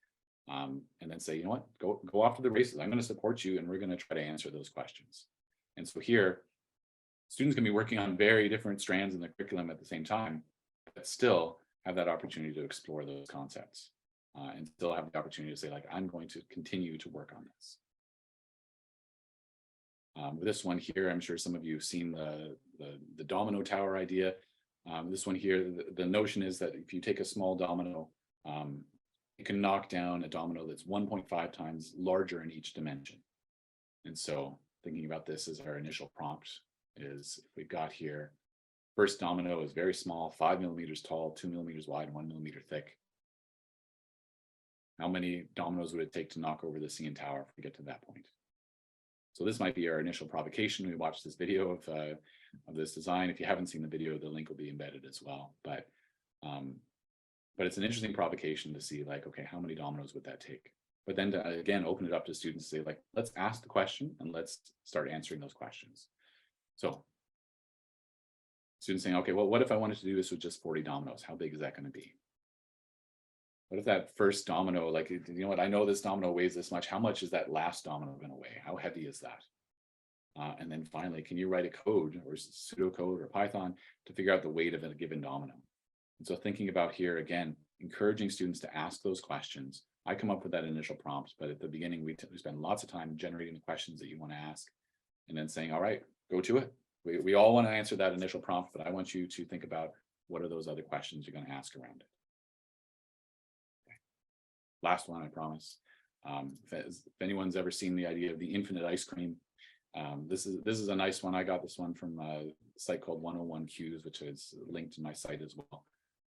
and then say, you know what, go off to the races. I'm going to support you, and we're going to try to answer those questions. And so here, students can be working on very different strands in the curriculum at the same time, but still have that opportunity to explore those concepts, and still have the opportunity to say, like, I'm going to continue to work on this. With this one here, I'm sure some of you have seen the domino tower idea. This one here, the notion is that if you take a small domino, you can knock down a domino that's 1.5 times larger in each dimension. And so thinking about this as our initial prompt is, if we've got here, first domino is very small, 5 millimeters tall, 2 millimeters wide, and 1 millimeter thick. How many dominoes would it take to knock over the CN Tower if we get to that point? So this might be our initial provocation. We watched this video of this design. If you haven't seen the video, the link will be embedded as well. But it's an interesting provocation to see, like, okay, how many dominoes would that take? But then to, again, open it up to students, say, like, let's ask the question and let's start answering those questions. So students saying, okay, well, what if I wanted to do this with just 40 dominoes? How big is that going to be? What if that first domino, like, you know what, I know this domino weighs this much. How much is that last domino going to weigh? How heavy is that? And then finally, can you write a code or pseudocode or Python to figure out the weight of a given domino? And so thinking about here, again, encouraging students to ask those questions. I come up with that initial prompt, but at the beginning, we spend lots of time generating the questions that you want to ask and then saying, all right, go to it. We all want to answer that initial prompt, but I want you to think about what are those other questions you're going to ask around it. Okay. Last one, I promise. If anyone's ever seen the idea of the infinite ice cream, this is a nice one. I got this one from a site called 101 Qs, which is linked to my site as well.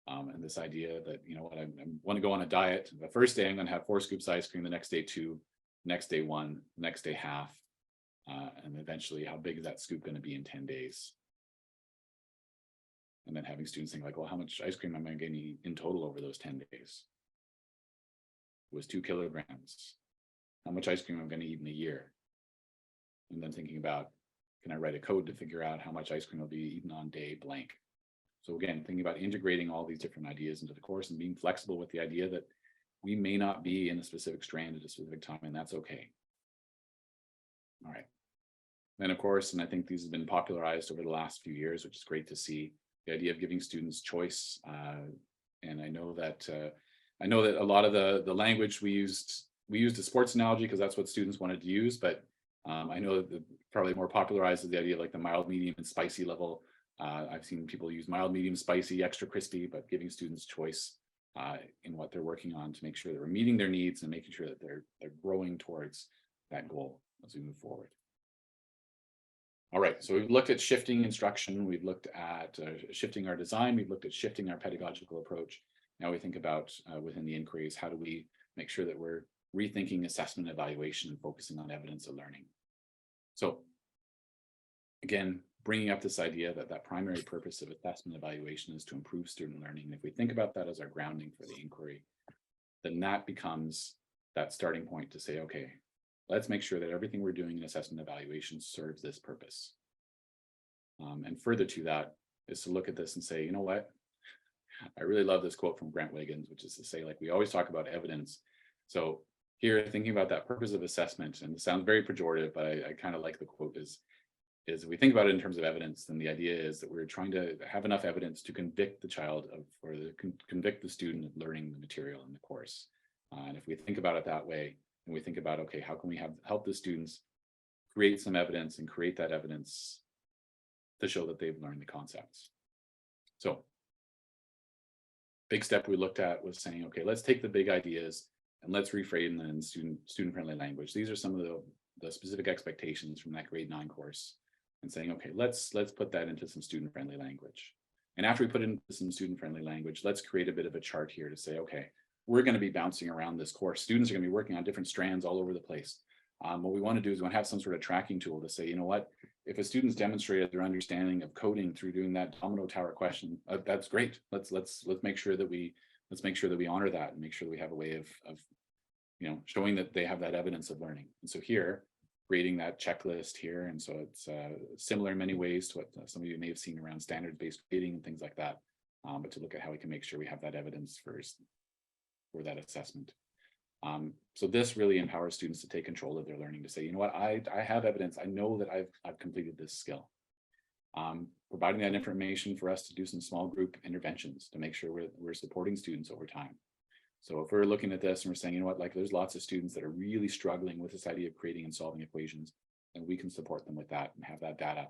And this idea that, you know what, I want to go on a diet. The first day I'm going to have 4 scoops of ice cream, the next day 2, next day 1, next day half. And eventually, how big is that scoop going to be in 10 days? And then having students think like, well, how much ice cream am I going to eat in total over those 10 days? It was 2 kilograms. How much ice cream am I going to eat in a year? And then thinking about, can I write a code to figure out how much ice cream will be eaten on day blank? So again, thinking about integrating all these different ideas into the course and being flexible with the idea that we may not be in a specific strand at a specific time, and that's okay. All right. Then of course, and I think these have been popularized over the last few years, which is great to see, the idea of giving students choice. And I know that a lot of the language we used a sports analogy because that's what students wanted to use, but I know that probably more popularized is the idea of like the mild, medium, and spicy level. I've seen people use mild, medium, spicy, extra crispy, but giving students choice in what they're working on to make sure that we're meeting their needs and making sure that they're growing towards that goal as we move forward. All right, so we've looked at shifting instruction, we've looked at shifting our design, we've looked at shifting our pedagogical approach. Now we think about within the inquiries, how do we make sure that we're rethinking assessment evaluation and focusing on evidence of learning? So again, bringing up this idea that primary purpose of assessment evaluation is to improve student learning. And if we think about that as our grounding for the inquiry, then that becomes that starting point to say, okay, let's make sure that everything we're doing in assessment evaluation serves this purpose. And further to that is to look at this and say, you know what? I really love this quote from Grant Wiggins, which is to say, like, we always talk about evidence. So here, thinking about that purpose of assessment, and it sounds very pejorative, but I kind of like the quote is if we think about it in terms of evidence, then the idea is that we're trying to have enough evidence to convict the child of, or convict the student of learning the material in the course. And if we think about it that way, and we think about, okay, how can we help the students create some evidence and create that evidence to show that they've learned the concepts. So big step we looked at was saying, okay, let's take the big ideas and let's reframe them in student-friendly language. These are some of the specific expectations from that grade 9 course, and saying, okay, let's put that into some student-friendly language. And after we put it into some student-friendly language, let's create a bit of a chart here to say, okay, we're going to be bouncing around this course. Students are going to be working on different strands all over the place. What we want to do is we want to have some sort of tracking tool to say, you know what, if a student's demonstrated their understanding of coding through doing that domino tower question, that's great. Let's make sure that we honor that and make sure that we have a way of showing that they have that evidence of learning. And so here, creating that checklist here, and so it's similar in many ways to what some of you may have seen around standards-based grading and things like that, but to look at how we can make sure we have that evidence for that assessment. So this really empowers students to take control of their learning, to say, you know what, I have evidence. I know that I've completed this skill. Providing that information for us to do some small group interventions to make sure we're supporting students over time. So if we're looking at this and we're saying, you know what, like there's lots of students that are really struggling with this idea of creating and solving equations, and we can support them with that and have that data.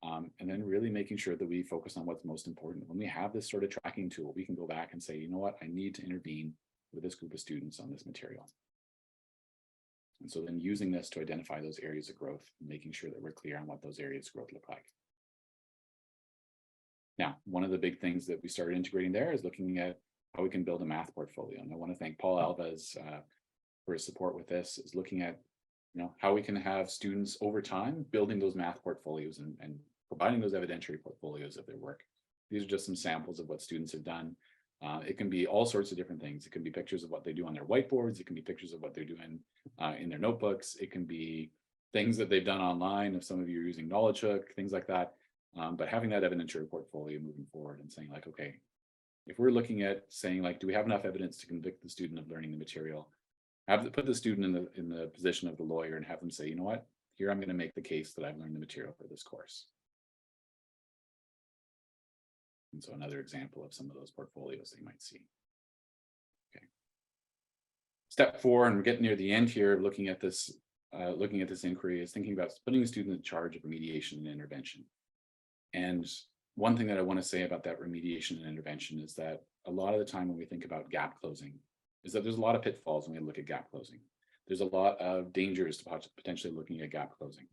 And then really making sure that we focus on what's most important. When we have this sort of tracking tool, we can go back and say, you know what, I need to intervene with this group of students on this material. And so then using this to identify those areas of growth and making sure that we're clear on what those areas of growth look like. Now, one of the big things that we started integrating there is looking at how we can build a math portfolio. And I want to thank Paul Alves for his support with this, is looking at, how we can have students over time building those math portfolios and providing those evidentiary portfolios of their work. These are just some samples of what students have done. It can be all sorts of different things. It can be pictures of what they do on their whiteboards. It can be pictures of what they're doing in their notebooks. It can be things that they've done online. If some of you are using Knowledge Hook, things like that. But having that evidentiary portfolio moving forward and saying like, okay, if we're looking at saying like, do we have enough evidence to convict the student of learning the material? Put the student in the position of the lawyer and have them say, you know what, here I'm going to make the case that I've learned the material for this course. And so another example of some of those portfolios that you might see. Okay. Step 4, and we're getting near the end here, looking at this inquiry, is thinking about putting the student in charge of remediation and intervention. And one thing that I want to say about that remediation and intervention is that a lot of the time when we think about gap closing, is that there's a lot of pitfalls when we look at gap closing. There's a lot of dangers to potentially looking at gap closing.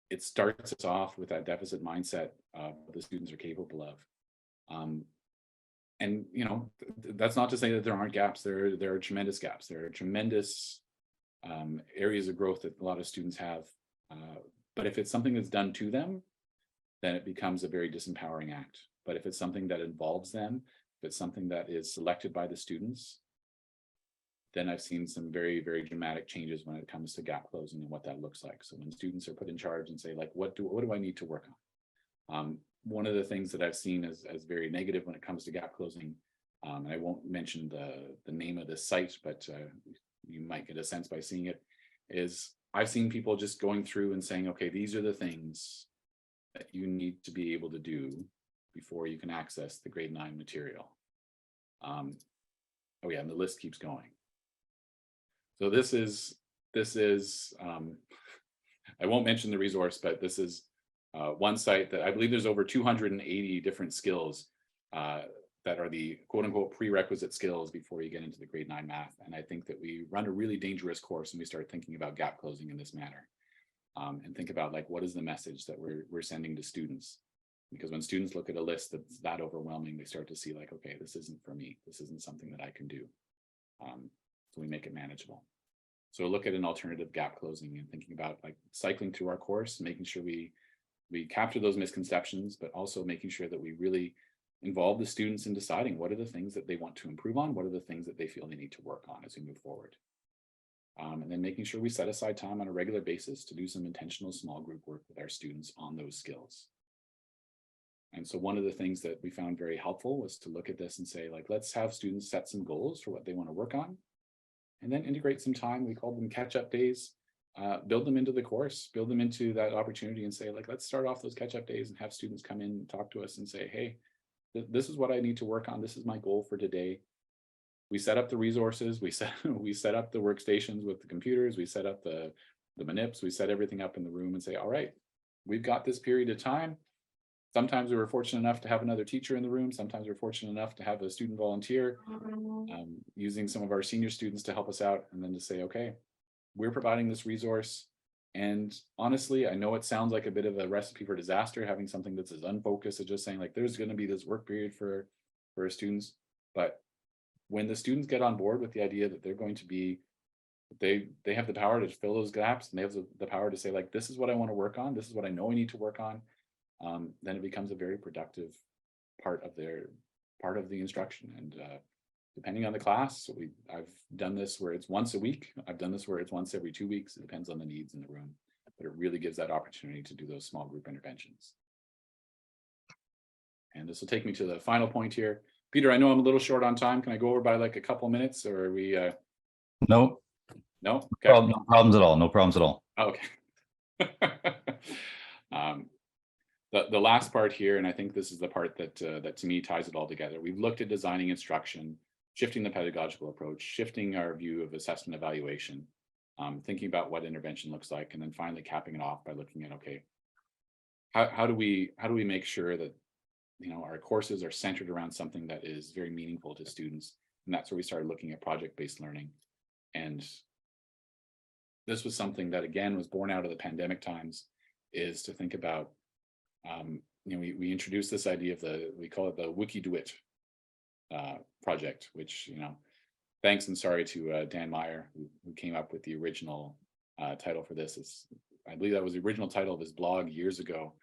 It starts us off with that deficit mindset the students are capable of. And that's not to say that there aren't gaps. There are tremendous gaps. There are tremendous areas of growth that a lot of students have. But if it's something that's done to them, then it becomes a very disempowering act. But if it's something that involves them, if it's something that is selected by the students, then I've seen some very, very dramatic changes when it comes to gap closing and what that looks like. So when students are put in charge and say, like, what do I need to work on? One of the things that I've seen as very negative when it comes to gap closing, and I won't mention the name of the site, but you might get a sense by seeing it, is I've seen people just going through and saying, okay, these are the things that you need to be able to do before you can access the grade 9 material. Oh yeah, and the list keeps going. So this is I won't mention the resource, but this is one site that I believe there's over 280 different skills that are the quote unquote prerequisite skills before you get into the grade 9 math. And I think that we run a really dangerous course when we start thinking about gap closing in this manner. And think about like, what is the message that we're sending to students? Because when students look at a list that's that overwhelming, they start to see like, okay, this isn't for me. This isn't something that I can do. So we make it manageable. So look at an alternative gap closing and thinking about like cycling through our course, making sure we capture those misconceptions, but also making sure that we really involve the students in deciding what are the things that they want to improve on, what are the things that they feel they need to work on as we move forward. And then making sure we set aside time on a regular basis to do some intentional small group work with our students on those skills. And so one of the things that we found very helpful was to look at this and say, like, let's have students set some goals for what they want to work on, and then integrate some time. We call them catch-up days, build them into the course, build them into that opportunity and say, like, let's start off those catch-up days and have students come in and talk to us and say, hey, this is what I need to work on. This is my goal for today. We set up the resources, we set up the workstations with the computers, we set up the manips, we set everything up in the room and say, all right, we've got this period of time. Sometimes we were fortunate enough to have another teacher in the room. Sometimes we're fortunate enough to have a student volunteer, using some of our senior students to help us out, and then to say, okay, we're providing this resource. And honestly, I know it sounds like a bit of a recipe for disaster, having something that's as unfocused as just saying like, there's going to be this work period for our students. But when the students get on board with the idea that they're going to be, they have the power to fill those gaps, and they have the power to say like, this is what I want to work on. This is what I know I need to work on. Then it becomes a very productive part of the instruction. And depending on the class, I've done this where it's once a week. I've done this where it's once every 2 weeks. It depends on the needs in the room, but it really gives that opportunity to do those small group interventions. And this will take me to the final point here. Peter, I know I'm a little short on time. Can I go over by like a couple of minutes, or are we? No. No? Okay. No problems at all. No problems at all. Okay. The last part here, and I think this is the part that to me ties it all together. We've looked at designing instruction, shifting the pedagogical approach, shifting our view of assessment evaluation, thinking about what intervention looks like, and then finally capping it off by looking at, okay, how do we make sure that our courses are centered around something that is very meaningful to students? And that's where we started looking at project-based learning. And this was something that, again, was born out of the pandemic times, is to think about, we introduced this idea of we call it the wiki-do-it. project, which, you know, thanks and sorry to Dan Meyer, who came up with the original title for this. I believe that was the original title of his blog years ago,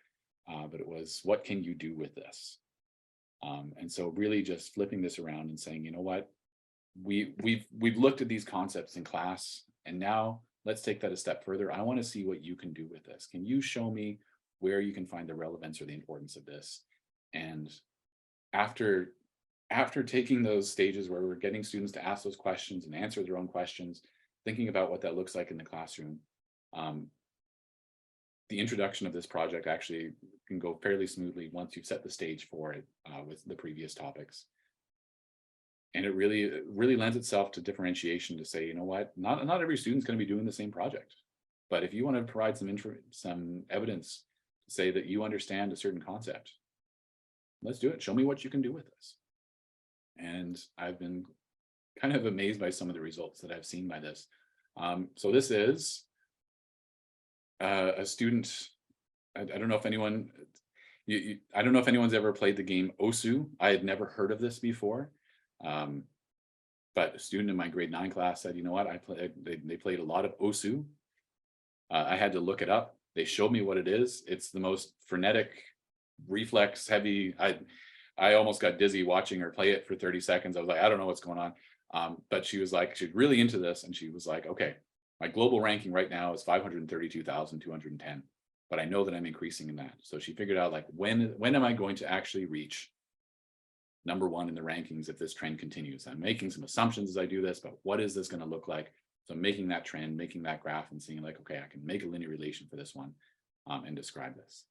but it was, "What can you do with this?" And so really just flipping this around and saying, you know what, we've looked at these concepts in class, and now let's take that a step further. I want to see what you can do with this. Can you show me where you can find the relevance or the importance of this? And after taking those stages where we're getting students to ask those questions and answer their own questions, thinking about what that looks like in the classroom, the introduction of this project actually can go fairly smoothly once you've set the stage for it with the previous topics. And it really lends itself to differentiation, to say, you know what, not every student's going to be doing the same project, but if you want to provide some evidence to say that you understand a certain concept, let's do it. Show me what you can do with this. And I've been kind of amazed by some of the results that I've seen by this. So this is a student. I don't know if anyone, I don't know if anyone's ever played the game OSU. I had never heard of this before. But a student in my grade 9 class said, you know what, they played a lot of OSU. I had to look it up. They showed me what it is. It's the most frenetic, reflex heavy. I almost got dizzy watching her play it for 30 seconds. I was like, I don't know what's going on. But she was like, she's really into this. And she was like, okay, my global ranking right now is 532,210, but I know that I'm increasing in that. So she figured out, like, when am I going to actually reach #1 in the rankings if this trend continues? I'm making some assumptions as I do this, but what is this going to look like? So I'm making that trend, making that graph, and seeing, like, okay, I can make a linear relation for this one and describe this.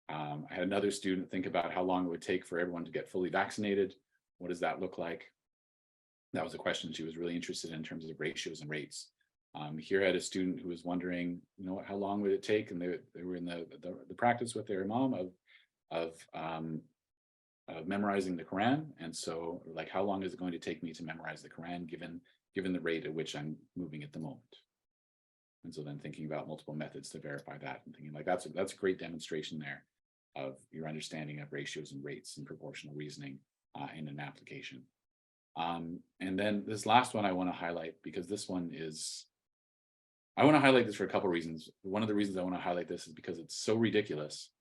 I had another student think about how long it would take for everyone to get fully vaccinated. What does that look like? That was a question she was really interested in terms of ratios and rates. Here I had a student who was wondering, you know, how long would it take? And they were in the practice with their mom of memorizing the Quran. And so, like, how long is it going to take me to memorize the Quran given the rate at which I'm moving at the moment? And so then thinking about multiple methods to verify that, and thinking, like, that's a great demonstration there of your understanding of ratios and rates and proportional reasoning in an application. And then this last one I want to highlight, because this one is, I want to highlight this for a couple of reasons. One of the reasons I want to highlight this is because it's so ridiculous.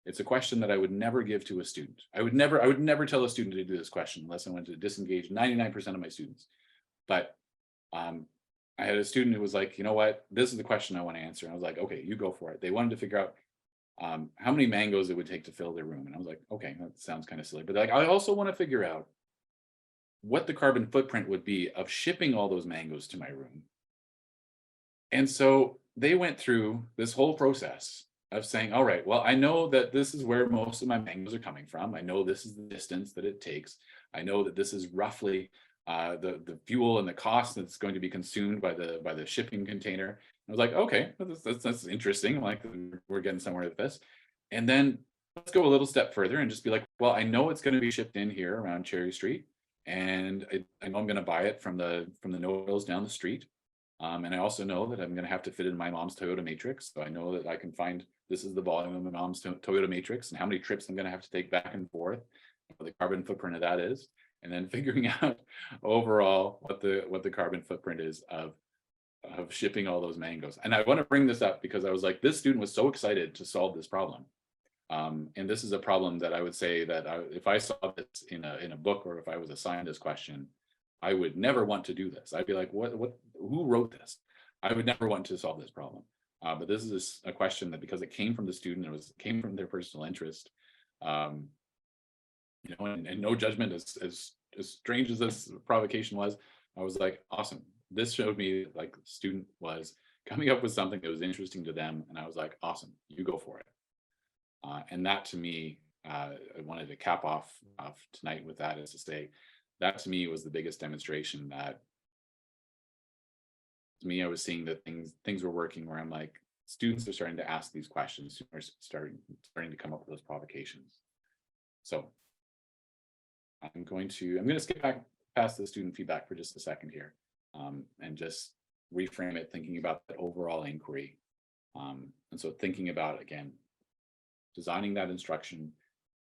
It's a question that I would never give to a student. I would never tell a student to do this question unless I wanted to disengage 99% of my students. But I had a student who was like, you know what, this is the question I want to answer. And I was like, okay, you go for it. They wanted to figure out how many mangoes it would take to fill their room. And I was like, okay, that sounds kind of silly. But, like, I also want to figure out what the carbon footprint would be of shipping all those mangoes to my room. And so they went through this whole process of saying, all right, well, I know that this is where most of my mangoes are coming from. I know this is the distance that it takes. I know that this is roughly the fuel and the cost that's going to be consumed by the shipping container. I was like, okay, that's interesting. Like, we're getting somewhere with this. And then let's go a little step further and just be like, well, I know it's going to be shipped in here around Cherry Street, and I know I'm going to buy it from the no-frills down the street. And I also know that I'm going to have to fit in my mom's Toyota Matrix. So I know that I can find, this is the volume of my mom's Toyota Matrix and how many trips I'm going to have to take back and forth, what the carbon footprint of that is, and then figuring out overall what the carbon footprint is of shipping all those mangoes. And I want to bring this up because I was like, this student was so excited to solve this problem. And this is a problem that I would say that if I saw this in a book, or if I was assigned this question, I would never want to do this. I'd be like, who wrote this? I would never want to solve this problem. But this is a question that, because it came from the student, it came from their personal interest, and no judgment, as strange as this provocation was, I was like, awesome. This showed me, like, the student was coming up with something that was interesting to them. And I was like, awesome, you go for it. And that, to me, I wanted to cap off tonight with that, is to say, that to me was the biggest demonstration that, to me, I was seeing that things were working, where I'm like, students are starting to ask these questions, are starting to come up with those provocations. So I'm going to skip back past the student feedback for just a second here, and just reframe it, thinking about the overall inquiry. And so thinking about, again, designing that instruction,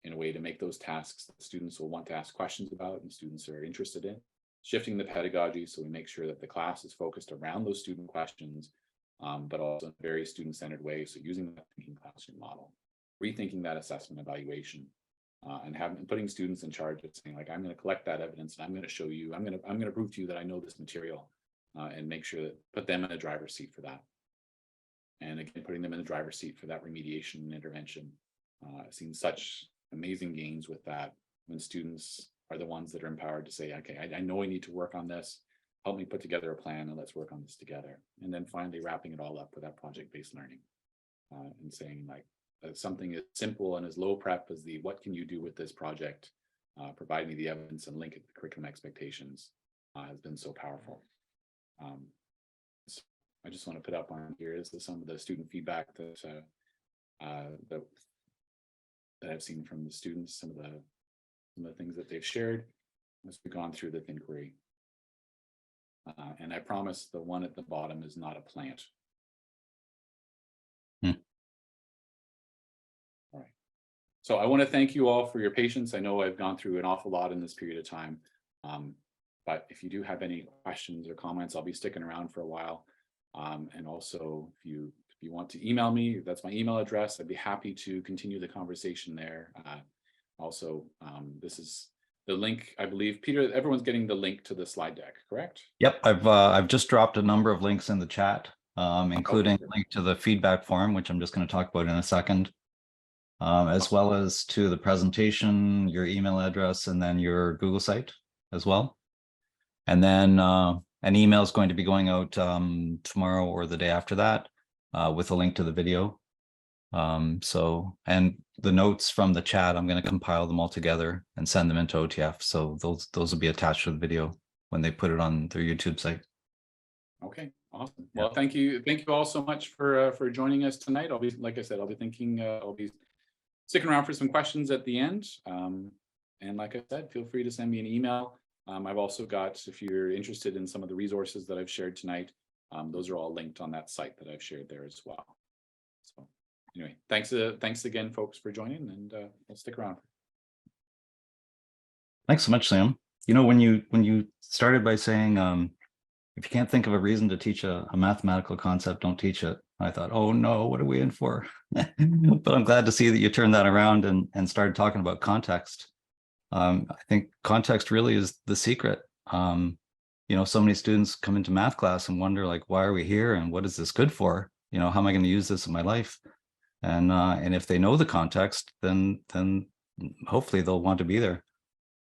in a way to make those tasks that students will want to ask questions about and students are interested in. Shifting the pedagogy so we make sure that the class is focused around those student questions, but also in a very student-centered way. So using that thinking classroom model, rethinking that assessment evaluation, and putting students in charge of saying, like, I'm going to collect that evidence and I'm going to show you, I'm going to prove to you that I know this material, and make sure that put them in the driver's seat for that. And again, putting them in the driver's seat for that remediation and intervention. I've seen such amazing gains with that when students are the ones that are empowered to say, okay, I know I need to work on this. Help me put together a plan and let's work on this together. And then finally wrapping it all up with that project-based learning, and saying, like, something as simple and as low prep as the what can you do with this project, provide me the evidence and link it to curriculum expectations, has been so powerful. So I just want to put up on here is some of the student feedback that I've seen from the students, some of the things that they've shared as we've gone through the inquiry. And I promise the one at the bottom is not a plant. All right. So I want to thank you all for your patience. I know I've gone through an awful lot in this period of time. But if you do have any questions or comments, I'll be sticking around for a while. And also, if you want to email me, that's my email address. I'd be happy to continue the conversation there. Also, this is the link, I believe, Peter, everyone's getting the link to the slide deck, correct? Yep, I've just dropped a number of links in the chat, including Okay. a link to the feedback form, which I'm just going to talk about in a second, as well as to the presentation, your email address, and then your Google site as well. And then an email is going to be going out tomorrow or the day after that, with a link to the video. And the notes from the chat, I'm going to compile them all together and send them into OTF. So those will be attached to the video when they put it on their YouTube site. Okay, awesome. Well, thank you all so much for joining us tonight. I'll be, like I said, I'll be sticking around for some questions at the end. And like I said, feel free to send me an email. I've also got, if you're interested in some of the resources that I've shared tonight, those are all linked on that site that I've shared there as well. So anyway, thanks again, folks, for joining, and I'll stick around. Thanks so much, Sam. You know, when you started by saying, if you can't think of a reason to teach a mathematical concept, don't teach it. I thought, oh no, what are we in for? But I'm glad to see that you turned that around and started talking about context. I think context really is the secret. You know, so many students come into math class and wonder, like, why are we here and what is this good for? You know, how am I going to use this in my life? And if they know the context, then hopefully they'll want to be there.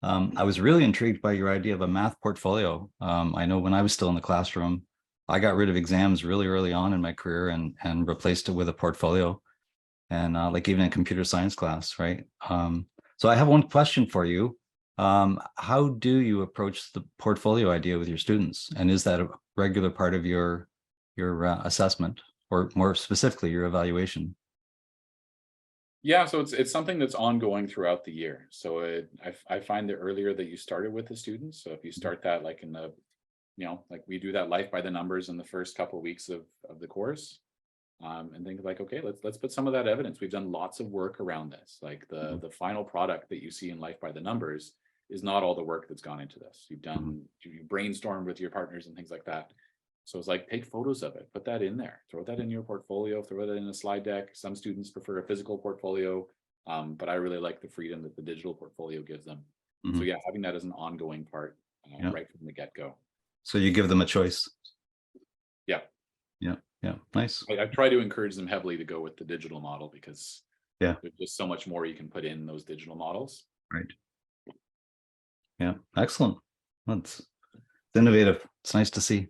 I was really intrigued by your idea of a math portfolio. I know when I was still in the classroom, I got rid of exams really early on in my career and replaced it with a portfolio, and like even in computer science class, right? So I have one question for you. How do you approach the portfolio idea with your students? And is that a regular part of your assessment, or more specifically, your evaluation? Yeah, so it's something that's ongoing throughout the year. So I find that earlier that you started with the students. So if you start that like in the, you know, like we do that life by the numbers in the first couple of weeks of the course, and think like, okay, let's put some of that evidence. We've done lots of work around this. Like the final product that you see in life by the numbers is not all the work that's gone into this. You've done, you brainstormed with your partners and things like that. So it's like, take photos of it, put that in there, throw that in your portfolio, throw that in a slide deck. Some students prefer a physical portfolio, but I really like the freedom that the digital portfolio gives them. So yeah, having that as an ongoing part right from the get-go. So you give them a choice. Yeah. Yeah, nice. I try to encourage them heavily to go with the digital model because there's just so much more you can put in those digital models. Right. Yeah, excellent. It's innovative. It's nice to see.